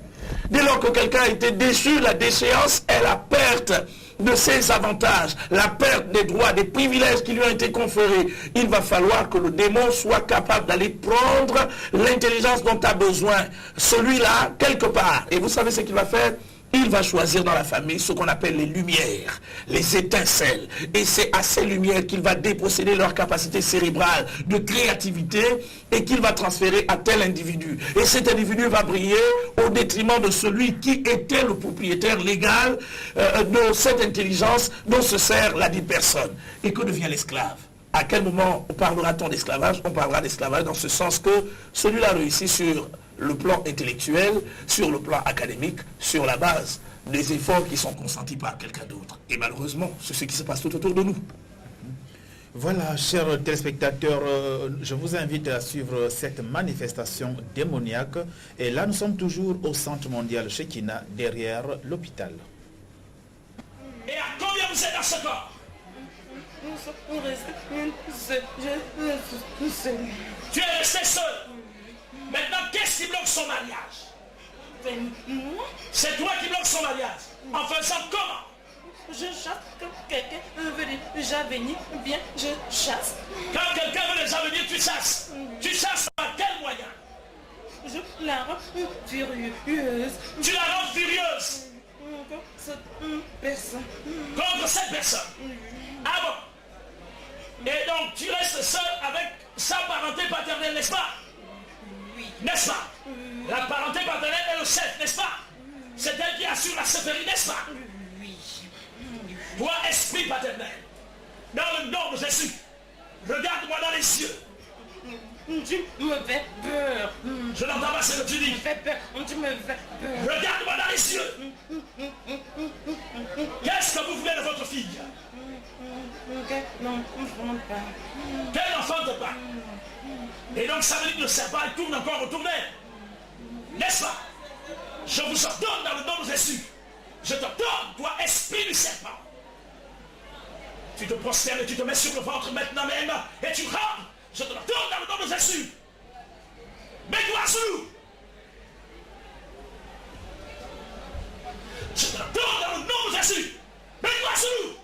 Dès lors que quelqu'un a été déchu, la déchéance est la perte de ses avantages, la perte des droits, des privilèges qui lui ont été conférés. Il va falloir que le démon soit capable d'aller prendre l'intelligence dont a besoin celui-là quelque part. Et vous savez ce qu'il va faire? Il va choisir dans la famille ce qu'on appelle les lumières, les étincelles. Et c'est à ces lumières qu'il va déposséder leur capacité cérébrale de créativité et qu'il va transférer à tel individu. Et cet individu va briller au détriment de celui qui était le propriétaire légal de cette intelligence dont se sert la dite personne. Et que devient l'esclave? À quel moment parlera-t-on d'esclavage? On parlera d'esclavage dans ce sens que celui-là réussit sur le plan intellectuel, sur le plan académique, sur la base des efforts qui sont consentis par quelqu'un d'autre. Et malheureusement, c'est ce qui se passe tout autour de nous. Voilà, chers téléspectateurs, je vous invite à suivre cette manifestation démoniaque. Et là, nous sommes toujours au Centre mondial Shekinah, derrière l'hôpital. Et à combien vous êtes dans ce corps? Tu es resté seul. Maintenant, qu'est-ce qui bloque son mariage? C'est toi qui bloques son mariage. En faisant comment? Je chasse quand quelqu'un veut déjà venir, bien je chasse. Quand quelqu'un veut déjà venir, tu chasses. Tu chasses par quel moyen? Je la rends furieuse. Tu la rends furieuse? Contre cette personne. Contre cette personne? Ah bon? Et donc tu restes seul avec sa parenté paternelle, n'est-ce pas? Oui. N'est-ce pas? La parenté paternelle est le chef, n'est-ce pas? C'est elle qui assure la chefferie, n'est-ce pas? Oui. Toi, esprit paternel, dans le nom de Jésus, regarde-moi dans les yeux. Tu me fais peur. Je n'entends pas ce que tu dis. Tu me fais peur. Tu me fais peur. Regarde-moi dans les yeux. Qu'est-ce que vous voulez de votre fille? Qu'elle n'enfante pas. Qu'elle n'enfante pas. Et donc ça veut dire que le serpent tourne encore autour d'elle. N'est-ce pas? Je vous ordonne dans le nom de Jésus. Je te donne, toi, esprit du serpent. Tu te prosternes et tu te mets sur le ventre maintenant même et tu rentres. Je te le donne dans le nom de Jésus. Mets-toi à genoux. Je te le donne dans le nom de Jésus. Mets-toi à genoux.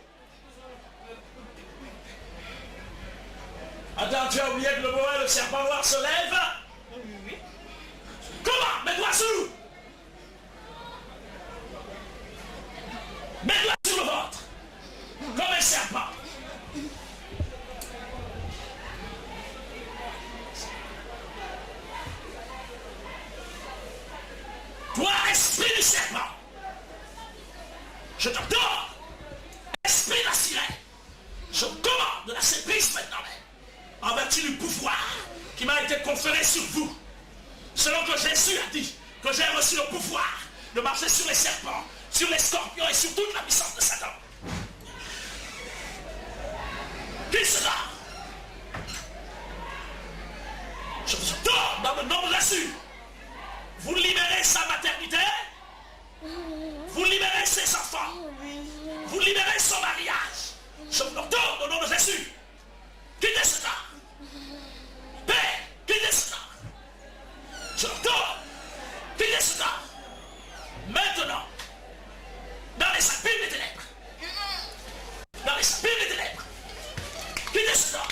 Attends, tu as oublié que le boa, le serpent noir se lève? Oui. Comment? Mets-toi à genoux. Mets-toi sur le ventre. Comme un serpent. Toi, esprit du serpent, je te donne, esprit de la sirène, je commande de la prise maintenant, en vertu du pouvoir qui m'a été conféré sur vous, selon que Jésus a dit que j'ai reçu le pouvoir de marcher sur les serpents, sur les scorpions et sur toute la puissance de Satan. Qui sera? Je vous donne dans le nom de Jésus. Vous libérez sa maternité, vous libérez ses enfants, vous libérez son mariage. Je vous ordonne au nom de Jésus. Quittez cela. Père, quittez cela. Je ordonne. Quittez cela. Maintenant, dans les abîmes des ténèbres, dans les abîmes des ténèbres, quittez cela.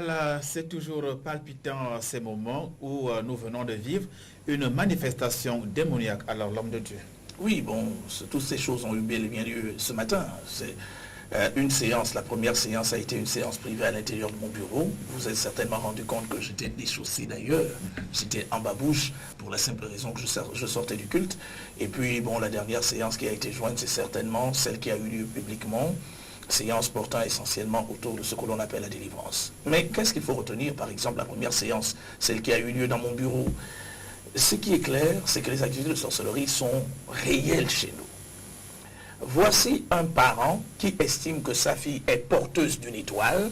Voilà, c'est toujours palpitant ces moments où nous venons de vivre une manifestation démoniaque. Alors, l'homme de Dieu. Oui, bon, toutes ces choses ont eu bel et bien lieu ce matin. C'est une séance, la première séance a été une séance privée à l'intérieur de mon bureau. Vous êtes certainement rendu compte que j'étais déchaussé d'ailleurs. J'étais en babouche pour la simple raison que je sortais du culte. Et puis, bon, la dernière séance qui a été jointe, c'est certainement celle qui a eu lieu publiquement. Séance portant essentiellement autour de ce que l'on appelle la délivrance. Mais qu'est-ce qu'il faut retenir, par exemple, la première séance, celle qui a eu lieu dans mon bureau? Ce qui est clair, c'est que les activités de sorcellerie sont réelles chez nous. Voici un parent qui estime que sa fille est porteuse d'une étoile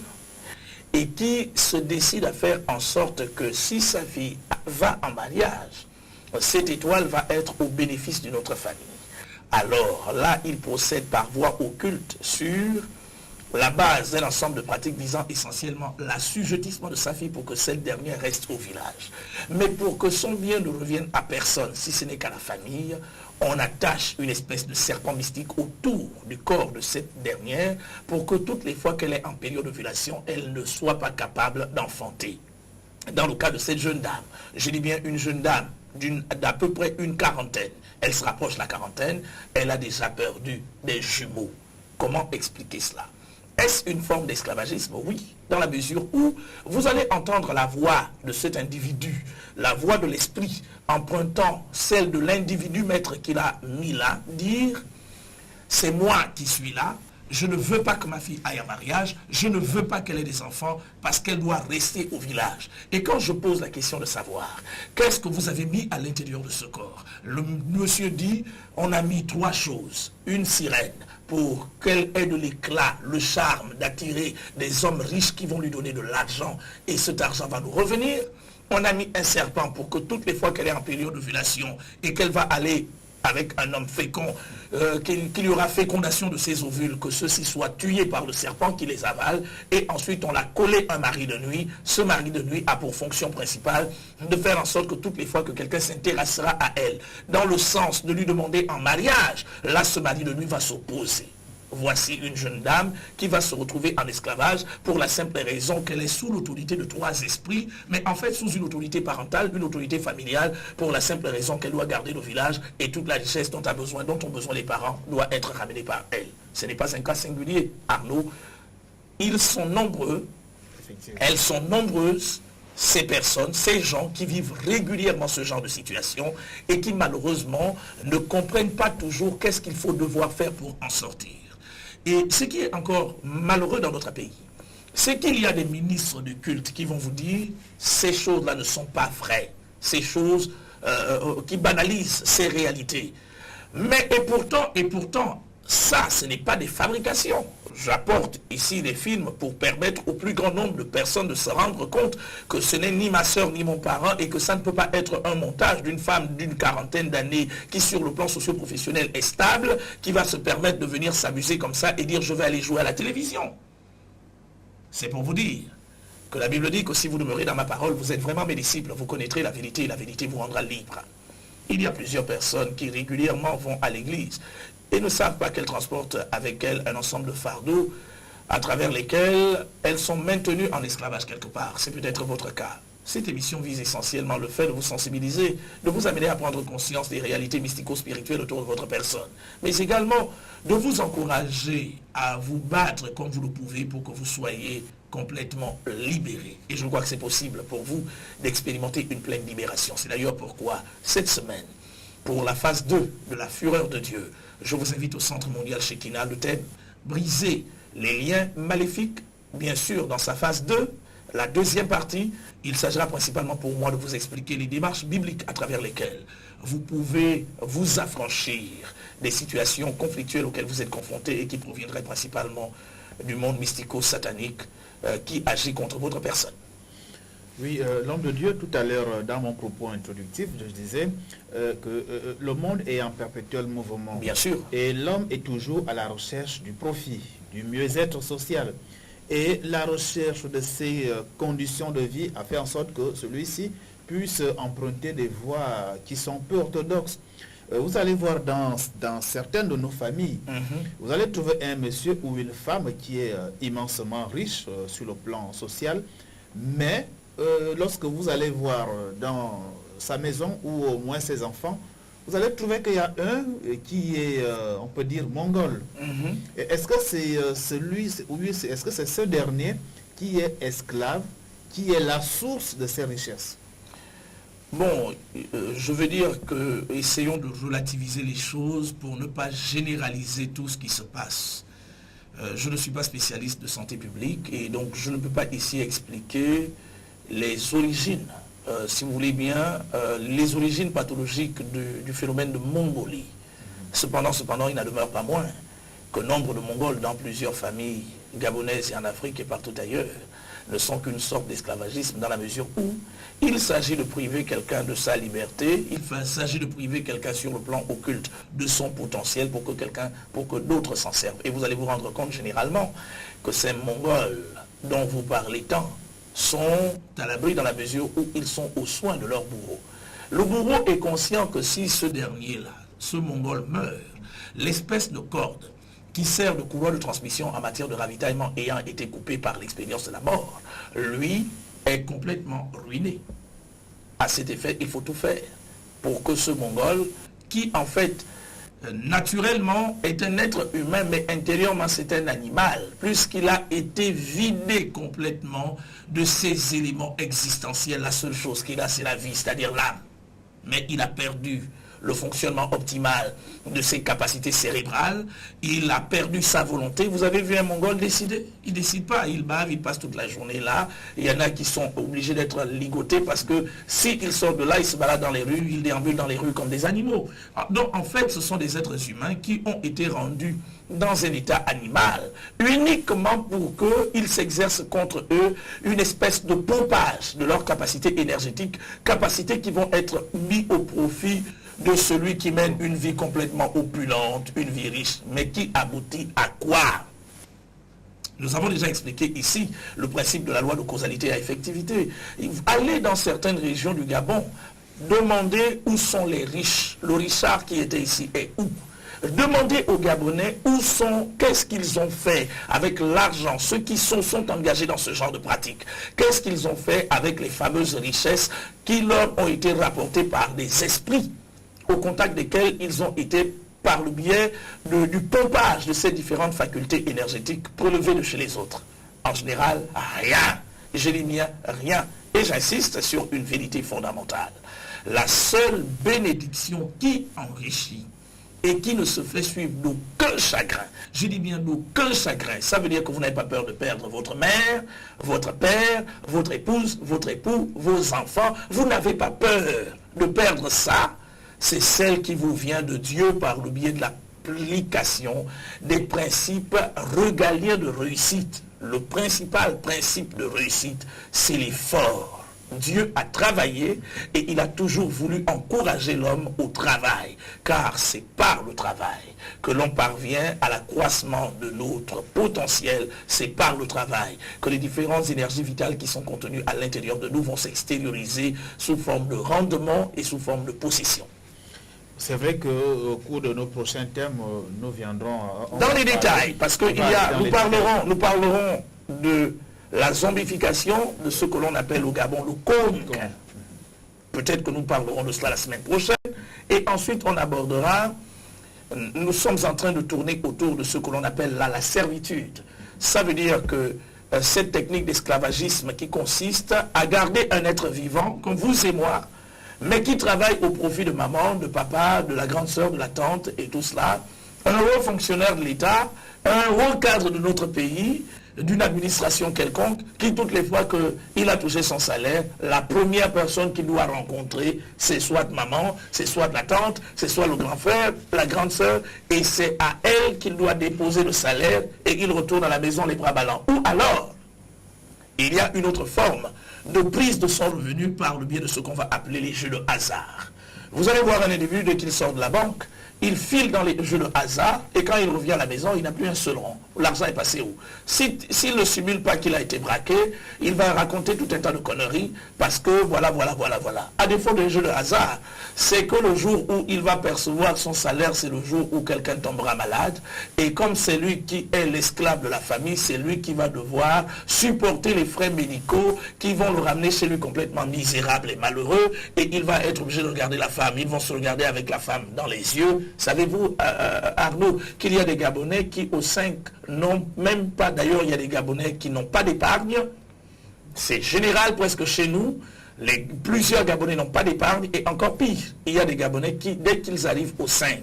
et qui se décide à faire en sorte que si sa fille va en mariage, cette étoile va être au bénéfice d'une autre famille. Alors là, il procède par voie occulte sur la base d'un ensemble de pratiques visant essentiellement l'assujettissement de sa fille pour que cette dernière reste au village. Mais pour que son bien ne revienne à personne, si ce n'est qu'à la famille, on attache une espèce de serpent mystique autour du corps de cette dernière pour que toutes les fois qu'elle est en période d'ovulation, elle ne soit pas capable d'enfanter. Dans le cas de cette jeune dame, je dis bien une jeune dame d'à peu près une quarantaine, elle se rapproche de la quarantaine, elle a déjà perdu des jumeaux. Comment expliquer cela? Est-ce une forme d'esclavagisme? Oui, dans la mesure où vous allez entendre la voix de cet individu, la voix de l'esprit, empruntant celle de l'individu maître qu'il a mis là, dire « c'est moi qui suis là, je ne veux pas que ma fille aille en mariage, je ne veux pas qu'elle ait des enfants parce qu'elle doit rester au village. » Et quand je pose la question de savoir, qu'est-ce que vous avez mis à l'intérieur de ce corps? Le monsieur dit, on a mis 3 choses. Une sirène pour qu'elle ait de l'éclat, le charme d'attirer des hommes riches qui vont lui donner de l'argent et cet argent va nous revenir. On a mis un serpent pour que toutes les fois qu'elle est en période d'ovulation et qu'elle va aller avec un homme fécond, qu'il y aura fécondation de ses ovules, que ceux-ci soient tués par le serpent qui les avale, et ensuite on a collé un mari de nuit. Ce mari de nuit a pour fonction principale de faire en sorte que toutes les fois que quelqu'un s'intéressera à elle, dans le sens de lui demander en mariage, là ce mari de nuit va s'opposer. Voici une jeune dame qui va se retrouver en esclavage pour la simple raison qu'elle est sous l'autorité de 3 esprits, mais en fait sous une autorité parentale, une autorité familiale, pour la simple raison qu'elle doit garder le village et toute la richesse dont ont besoin les parents doit être ramenée par elle. Ce n'est pas un cas singulier, Arnaud. Ils sont nombreux, elles sont nombreuses, ces personnes, ces gens qui vivent régulièrement ce genre de situation et qui malheureusement ne comprennent pas toujours qu'est-ce qu'il faut devoir faire pour en sortir. Et ce qui est encore malheureux dans notre pays, c'est qu'il y a des ministres de culte qui vont vous dire ces choses-là ne sont pas vraies, ces choses qui banalisent ces réalités. Mais et pourtant, ça, ce n'est pas des fabrications. J'apporte ici des films pour permettre au plus grand nombre de personnes de se rendre compte que ce n'est ni ma soeur ni mon parent et que ça ne peut pas être un montage d'une femme d'une quarantaine d'années qui sur le plan socio-professionnel est stable, qui va se permettre de venir s'amuser comme ça et dire je vais aller jouer à la télévision. C'est pour vous dire que la Bible dit que si vous demeurez dans ma parole, vous êtes vraiment mes disciples, vous connaîtrez la vérité et la vérité vous rendra libre. Il y a plusieurs personnes qui régulièrement vont à l'église et ne savent pas qu'elles transportent avec elles un ensemble de fardeaux à travers lesquels elles sont maintenues en esclavage quelque part. C'est peut-être votre cas. Cette émission vise essentiellement le fait de vous sensibiliser, de vous amener à prendre conscience des réalités mystico-spirituelles autour de votre personne, mais également de vous encourager à vous battre comme vous le pouvez pour que vous soyez complètement libéré. Et je crois que c'est possible pour vous d'expérimenter une pleine libération. C'est d'ailleurs pourquoi cette semaine, pour la phase 2 de la fureur de Dieu, je vous invite au Centre mondial Shekinah, le thème « Briser les liens maléfiques ». Bien sûr, dans sa phase 2, la deuxième partie, il s'agira principalement pour moi de vous expliquer les démarches bibliques à travers lesquelles vous pouvez vous affranchir des situations conflictuelles auxquelles vous êtes confrontés et qui proviendraient principalement du monde mystico-satanique qui agit contre votre personne. Oui, l'homme de Dieu, tout à l'heure, dans mon propos introductif, je disais que le monde est en perpétuel mouvement. Bien sûr. Et l'homme est toujours à la recherche du profit, du mieux-être social. Et la recherche de ces conditions de vie a fait en sorte que celui-ci puisse emprunter des voies qui sont peu orthodoxes. Vous allez voir dans certaines de nos familles, vous allez trouver un monsieur ou une femme qui est immensement riche sur le plan social, Mais lorsque vous allez voir dans sa maison ou au moins ses enfants, vous allez trouver qu'il y a un qui est, on peut dire, mongol. Est-ce que c'est est-ce que c'est ce dernier qui est esclave, qui est la source de ces richesses? Bon, je veux dire que essayons de relativiser les choses pour ne pas généraliser tout ce qui se passe. Je ne suis pas spécialiste de santé publique et donc je ne peux pas ici expliquer les origines, si vous voulez bien, les origines pathologiques du phénomène de Mongolie. Cependant, il n'en demeure pas moins que nombre de Mongols dans plusieurs familles gabonaises et en Afrique et partout ailleurs ne sont qu'une sorte d'esclavagisme dans la mesure où il s'agit de priver quelqu'un de sa liberté, il s'agit de priver quelqu'un sur le plan occulte de son potentiel pour que d'autres s'en servent. Et vous allez vous rendre compte généralement que ces Mongols dont vous parlez tant sont à l'abri dans la mesure où ils sont aux soins de leur bourreau. Le bourreau est conscient que si ce dernier-là, ce Mongol meurt, l'espèce de corde qui sert de couloir de transmission en matière de ravitaillement ayant été coupé par l'expérience de la mort, lui est complètement ruiné. À cet effet, il faut tout faire pour que ce Mongol, qui en fait, naturellement, est un être humain, mais intérieurement c'est un animal, puisqu'il a été vidé complètement de ses éléments existentiels. La seule chose qu'il a, c'est la vie, c'est-à-dire l'âme. Mais il a perdu le fonctionnement optimal de ses capacités cérébrales, il a perdu sa volonté. Vous avez vu un Mongol décider? Il ne décide pas, il bave, il passe toute la journée là. Il y en a qui sont obligés d'être ligotés parce que s'ils sortent de là, ils se baladent dans les rues, ils déambulent dans les rues comme des animaux. Donc en fait, ce sont des êtres humains qui ont été rendus dans un état animal, uniquement pour qu'ils s'exercent contre eux une espèce de pompage de leurs capacités énergétiques, capacités qui vont être mises au profit de celui qui mène une vie complètement opulente, une vie riche, mais qui aboutit à quoi? Nous avons déjà expliqué ici le principe de la loi de causalité à effectivité. Allez dans certaines régions du Gabon, demandez où sont les riches. Le richard qui était ici est où? Demandez aux Gabonais où sont, qu'est-ce qu'ils ont fait avec l'argent, ceux qui sont engagés dans ce genre de pratique. Qu'est-ce qu'ils ont fait avec les fameuses richesses qui leur ont été rapportées par des esprits au contact desquels ils ont été par le biais du pompage de ces différentes facultés énergétiques prélevées de chez les autres. En général, rien. Je dis bien rien. Et j'insiste sur une vérité fondamentale. La seule bénédiction qui enrichit et qui ne se fait suivre d'aucun chagrin, je dis bien d'aucun chagrin, ça veut dire que vous n'avez pas peur de perdre votre mère, votre père, votre épouse, votre époux, vos enfants, vous n'avez pas peur de perdre ça, c'est celle qui vous vient de Dieu par le biais de l'application des principes régaliens de réussite. Le principal principe de réussite, c'est l'effort. Dieu a travaillé et il a toujours voulu encourager l'homme au travail, car c'est par le travail que l'on parvient à l'accroissement de notre potentiel, c'est par le travail que les différentes énergies vitales qui sont contenues à l'intérieur de nous vont s'extérioriser sous forme de rendement et sous forme de possession. C'est vrai qu'au cours de nos prochains thèmes, nous viendrons dans les détails, parce que nous parlerons de la zombification de ce que l'on appelle au Gabon le Congo. Peut-être que nous parlerons de cela la semaine prochaine. Et ensuite, on abordera, nous sommes en train de tourner autour de ce que l'on appelle là, la servitude. Ça veut dire que cette technique d'esclavagisme qui consiste à garder un être vivant, comme vous et moi, mais qui travaille au profit de maman, de papa, de la grande sœur, de la tante et tout cela, un haut fonctionnaire de l'État, un haut cadre de notre pays, d'une administration quelconque, qui toutes les fois qu'il a touché son salaire, la première personne qu'il doit rencontrer, c'est soit maman, c'est soit la tante, c'est soit le grand frère, la grande sœur, et c'est à elle qu'il doit déposer le salaire et il retourne à la maison les bras ballants. Ou alors, il y a une autre forme de prise de son revenu par le biais de ce qu'on va appeler les jeux de hasard. Vous allez voir un individu dès qu'il sort de la banque, il file dans les jeux de hasard et quand il revient à la maison, il n'a plus un seul rond. L'argent est passé où? S'il ne simule pas qu'il a été braqué, il va raconter tout un tas de conneries parce que voilà. À défaut des jeux de hasard, c'est que le jour où il va percevoir son salaire, c'est le jour où quelqu'un tombera malade. Et comme c'est lui qui est l'esclave de la famille, c'est lui qui va devoir supporter les frais médicaux qui vont le ramener chez lui complètement misérable et malheureux. Et il va être obligé de regarder la femme. Ils vont se regarder avec la femme dans les yeux. Savez-vous, Arnaud, qu'il y a des Gabonais qui, au 5, n'ont même pas, d'ailleurs, il y a des Gabonais qui n'ont pas d'épargne. C'est général presque chez nous. Plusieurs Gabonais n'ont pas d'épargne. Et encore pire, il y a des Gabonais qui, dès qu'ils arrivent au 5,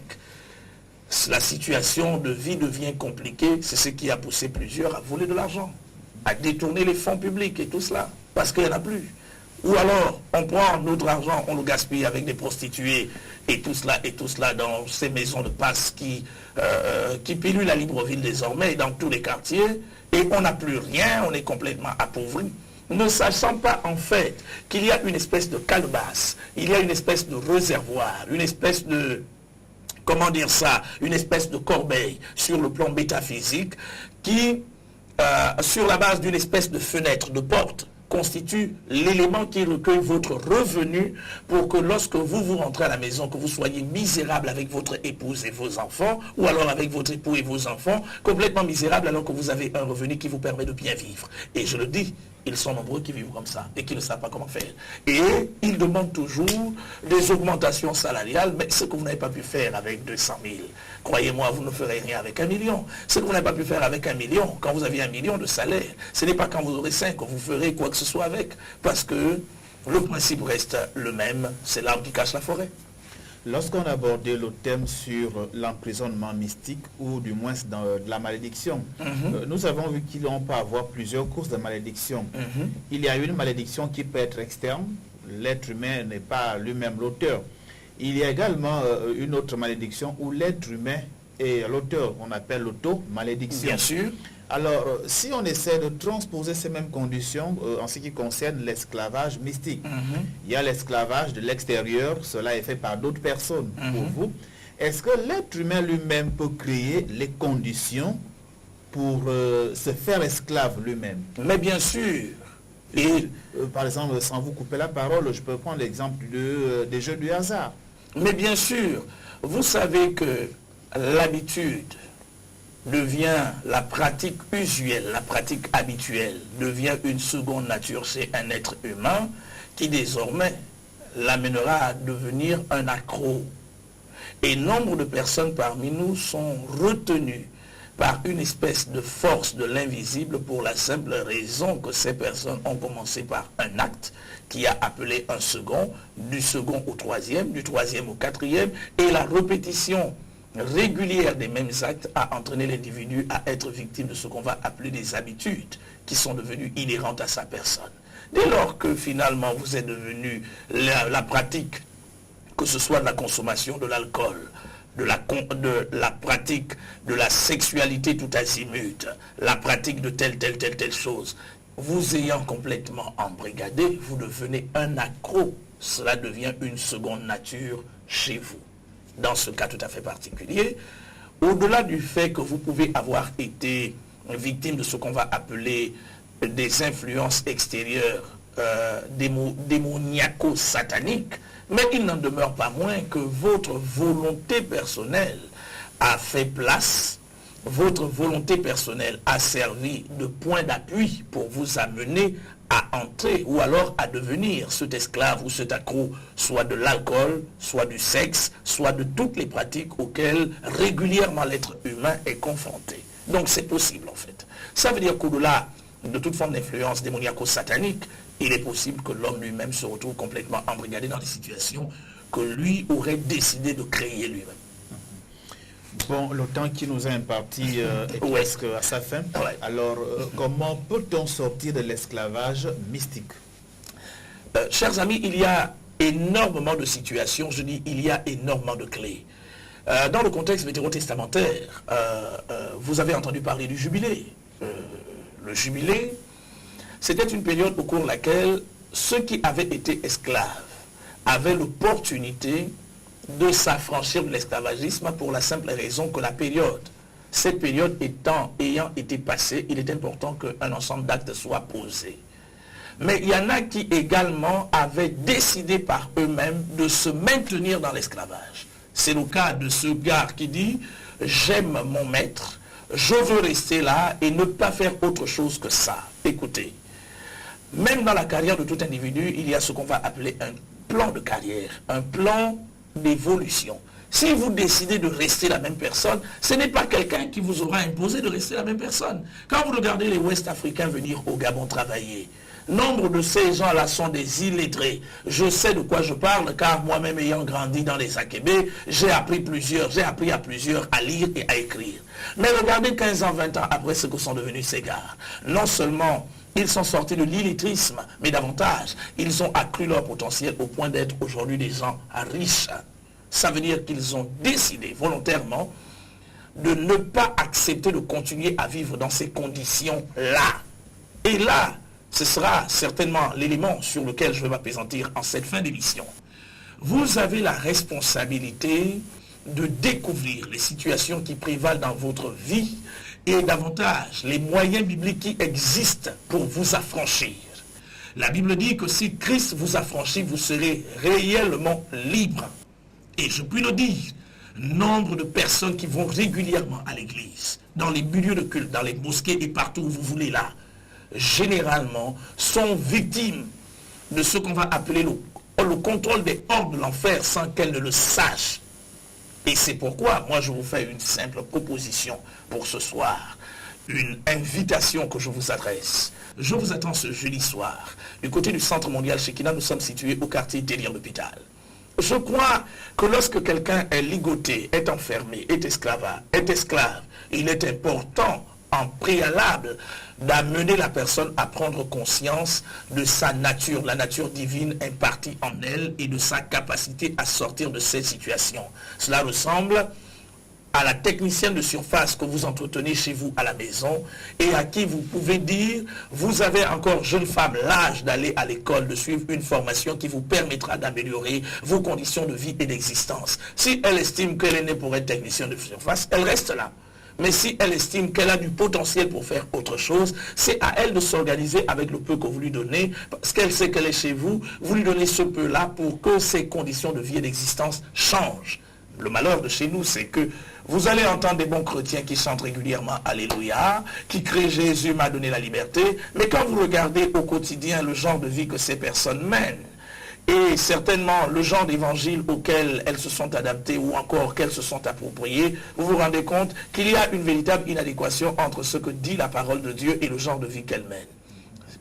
la situation de vie devient compliquée. C'est ce qui a poussé plusieurs à voler de l'argent, à détourner les fonds publics et tout cela, parce qu'il n'y en a plus. Ou alors, on prend notre argent, on le gaspille avec des prostituées et tout cela dans ces maisons de passe qui pilulent la Libreville désormais et dans tous les quartiers, et on n'a plus rien, on est complètement appauvri. Ne sachant pas en fait qu'il y a une espèce de calebasse, il y a une espèce de réservoir, une espèce de, comment dire ça, une espèce de corbeille sur le plan métaphysique qui, sur la base d'une espèce de fenêtre, de porte, constitue l'élément qui recueille votre revenu pour que lorsque vous rentrez à la maison, que vous soyez misérable avec votre épouse et vos enfants, ou alors avec votre époux et vos enfants, complètement misérable alors que vous avez un revenu qui vous permet de bien vivre. Et je le dis, ils sont nombreux qui vivent comme ça et qui ne savent pas comment faire. Et ils demandent toujours des augmentations salariales, mais ce que vous n'avez pas pu faire avec 200 000, croyez-moi, vous ne ferez rien avec 1 million. Ce que vous n'avez pas pu faire avec 1 million, quand vous aviez 1 million de salaire, ce n'est pas quand vous aurez 5 que vous ferez quoi que ce soit avec. Parce que le principe reste le même, c'est l'arbre qui cache la forêt. Lorsqu'on a abordé le thème sur l'emprisonnement mystique, ou du moins dans de la malédiction, nous avons vu qu'il peut avoir plusieurs causes de malédiction. Il y a une malédiction qui peut être externe, l'être humain n'est pas lui-même l'auteur. Il y a également une autre malédiction où l'être humain est l'auteur, on appelle l'auto-malédiction. Bien sûr. Alors, si on essaie de transposer ces mêmes conditions en ce qui concerne l'esclavage mystique, il y a l'esclavage de l'extérieur, cela est fait par d'autres personnes pour vous. Est-ce que l'être humain lui-même peut créer les conditions pour se faire esclave lui-même? Mais bien sûr. Et, par exemple, sans vous couper la parole, je peux prendre l'exemple des jeux du hasard. Mais bien sûr, vous savez que l'habitude devient la pratique usuelle, la pratique habituelle, devient une seconde nature chez un être humain qui désormais l'amènera à devenir un accro. Et nombre de personnes parmi nous sont retenues par une espèce de force de l'invisible pour la simple raison que ces personnes ont commencé par un acte qui a appelé un second, du second au troisième, du troisième au quatrième, et la répétition régulière des mêmes actes a entraîné l'individu à être victime de ce qu'on va appeler des habitudes qui sont devenues inhérentes à sa personne. Dès lors que finalement vous êtes devenu la pratique, que ce soit de la consommation de l'alcool, de la pratique de la sexualité tout azimut, la pratique de telle chose, vous ayant complètement embrigadé, vous devenez un accro. Cela devient une seconde nature chez vous. Dans ce cas tout à fait particulier, au-delà du fait que vous pouvez avoir été victime de ce qu'on va appeler des influences extérieures démoniaco-sataniques, mais il n'en demeure pas moins que votre volonté personnelle a fait place, votre volonté personnelle a servi de point d'appui pour vous amener à entrer ou alors à devenir cet esclave ou cet accro, soit de l'alcool, soit du sexe, soit de toutes les pratiques auxquelles régulièrement l'être humain est confronté. Donc c'est possible en fait. Ça veut dire qu'au-delà de toute forme d'influence démoniaco-satanique, il est possible que l'homme lui-même se retrouve complètement embrigadé dans des situations que lui aurait décidé de créer lui-même. Bon, le temps qui nous est imparti est presque à sa fin. Alors, comment peut-on sortir de l'esclavage mystique? Chers amis, il y a énormément de situations, je dis il y a énormément de clés. Dans le contexte vétérotestamentaire, vous avez entendu parler du jubilé. Le jubilé, c'était une période au cours de laquelle ceux qui avaient été esclaves avaient l'opportunité de s'affranchir de l'esclavagisme pour la simple raison que cette période ayant été passée, il est important qu'un ensemble d'actes soit posé. Mais il y en a qui également avaient décidé par eux-mêmes de se maintenir dans l'esclavage. C'est le cas de ce gars qui dit « J'aime mon maître, je veux rester là et ne pas faire autre chose que ça. » Écoutez, même dans la carrière de tout individu, il y a ce qu'on va appeler un plan de carrière, un plan d'évolution. Si vous décidez de rester la même personne, ce n'est pas quelqu'un qui vous aura imposé de rester la même personne. Quand vous regardez les Ouest-Africains venir au Gabon travailler, nombre de ces gens-là sont des illettrés. Je sais de quoi je parle, car moi-même ayant grandi dans les Akébé, j'ai appris à plusieurs à lire et à écrire. Mais regardez 15 ans, 20 ans après ce que sont devenus ces gars. Non seulement ils sont sortis de l'illettrisme, mais davantage, ils ont accru leur potentiel au point d'être aujourd'hui des gens riches. Ça veut dire qu'ils ont décidé volontairement de ne pas accepter de continuer à vivre dans ces conditions-là. Et là, ce sera certainement l'élément sur lequel je vais m'appesantir en cette fin d'émission. Vous avez la responsabilité de découvrir les situations qui prévalent dans votre vie et davantage les moyens bibliques qui existent pour vous affranchir. La Bible dit que si Christ vous affranchit, vous serez réellement libre. Et je puis le dire, nombre de personnes qui vont régulièrement à l'église, dans les milieux de culte, dans les mosquées et partout où vous voulez là, généralement sont victimes de ce qu'on va appeler le contrôle des hordes de l'enfer sans qu'elles ne le sachent. Et c'est pourquoi moi je vous fais une simple proposition pour ce soir, une invitation que je vous adresse. Je vous attends ce jeudi soir, du côté du Centre mondial Shekinah. Nous sommes situés au quartier Délire l'Hôpital. Je crois que lorsque quelqu'un est ligoté, est enfermé, est esclave, il est important en préalable d'amener la personne à prendre conscience de sa nature, la nature divine impartie en elle et de sa capacité à sortir de cette situation. Cela ressemble à la technicienne de surface que vous entretenez chez vous à la maison et à qui vous pouvez dire, vous avez encore, jeune femme, l'âge d'aller à l'école, de suivre une formation qui vous permettra d'améliorer vos conditions de vie et d'existence. Si elle estime qu'elle est née pour être technicienne de surface, elle reste là. Mais si elle estime qu'elle a du potentiel pour faire autre chose, c'est à elle de s'organiser avec le peu que vous lui donnez, parce qu'elle sait qu'elle est chez vous, vous lui donnez ce peu-là pour que ses conditions de vie et d'existence changent. Le malheur de chez nous, c'est que vous allez entendre des bons chrétiens qui chantent régulièrement « Alléluia », qui crient « Jésus m'a donné la liberté », mais quand vous regardez au quotidien le genre de vie que ces personnes mènent, et certainement le genre d'évangile auquel elles se sont adaptées ou encore qu'elles se sont appropriées, vous vous rendez compte qu'il y a une véritable inadéquation entre ce que dit la parole de Dieu et le genre de vie qu'elle mène.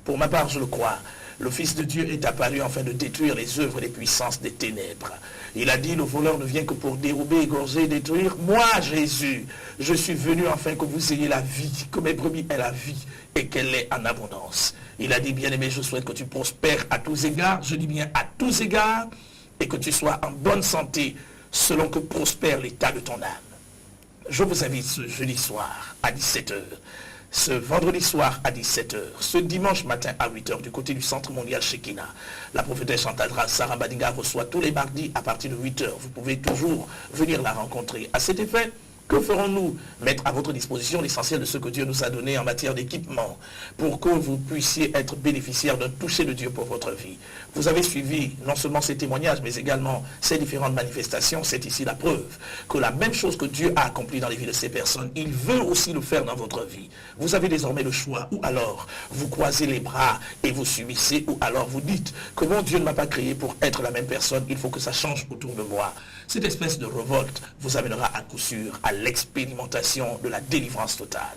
Pour ma part, je le crois. Le Fils de Dieu est apparu afin de détruire les œuvres et les puissances des ténèbres. Il a dit, le voleur ne vient que pour dérober, égorger, détruire. Moi, Jésus, je suis venu afin que vous ayez la vie, que mes brebis aient la vie et qu'elle est en abondance. Il a dit, bien-aimé, je souhaite que tu prospères à tous égards, je dis bien à tous égards, et que tu sois en bonne santé selon que prospère l'état de ton âme. Je vous invite ce jeudi soir à 17h. Ce vendredi soir à 17h, ce dimanche matin à 8h du côté du Centre mondial Shekinah. La prophétesse Chantadra Sarah Badinga reçoit tous les mardis à partir de 8h. Vous pouvez toujours venir la rencontrer. À cet effet, que ferons-nous? Mettre à votre disposition l'essentiel de ce que Dieu nous a donné en matière d'équipement pour que vous puissiez être bénéficiaire d'un toucher de Dieu pour votre vie. Vous avez suivi non seulement ces témoignages, mais également ces différentes manifestations. C'est ici la preuve que la même chose que Dieu a accompli dans les vies de ces personnes, il veut aussi le faire dans votre vie. Vous avez désormais le choix, ou alors vous croisez les bras et vous subissez, ou alors vous dites que mon Dieu ne m'a pas créé pour être la même personne, il faut que ça change autour de moi. Cette espèce de révolte vous amènera à coup sûr à l'expérimentation de la délivrance totale.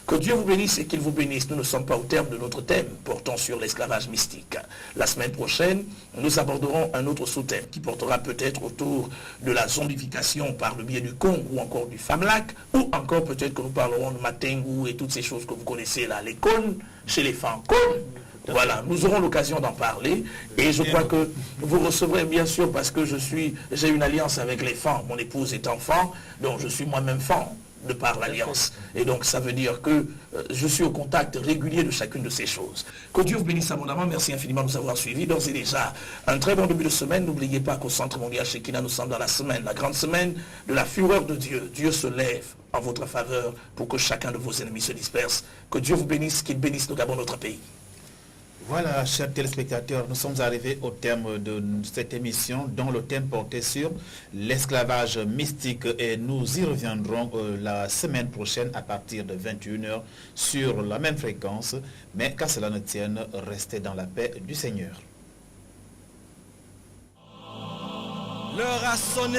Que Dieu vous bénisse et qu'il vous bénisse. Nous ne sommes pas au terme de notre thème portant sur l'esclavage mystique. La semaine prochaine, nous aborderons un autre sous-thème qui portera peut-être autour de la zombification par le biais du Congo ou encore du Famlac, ou encore peut-être que nous parlerons de Matengu et toutes ces choses que vous connaissez là, les cônes, chez les femmes cônes. Voilà, nous aurons l'occasion d'en parler et je crois que vous recevrez bien sûr parce que j'ai une alliance avec les femmes. Mon épouse est enfant, donc je suis moi-même femme. de par l'Alliance. Et donc, ça veut dire que je suis au contact régulier de chacune de ces choses. Que Dieu vous bénisse abondamment. Merci infiniment de nous avoir suivis. D'ores et déjà, un très bon début de semaine. N'oubliez pas qu'au Centre mondial Shekinah, nous sommes dans la semaine, la grande semaine de la fureur de Dieu. Dieu se lève en votre faveur pour que chacun de vos ennemis se disperse. Que Dieu vous bénisse, qu'il bénisse nos Gabon, notre pays. Voilà, chers téléspectateurs, nous sommes arrivés au terme de cette émission dont le thème portait sur l'esclavage mystique et nous y reviendrons la semaine prochaine à partir de 21h sur la même fréquence. Mais qu'à cela ne tienne, restez dans la paix du Seigneur. L'heure a sonné.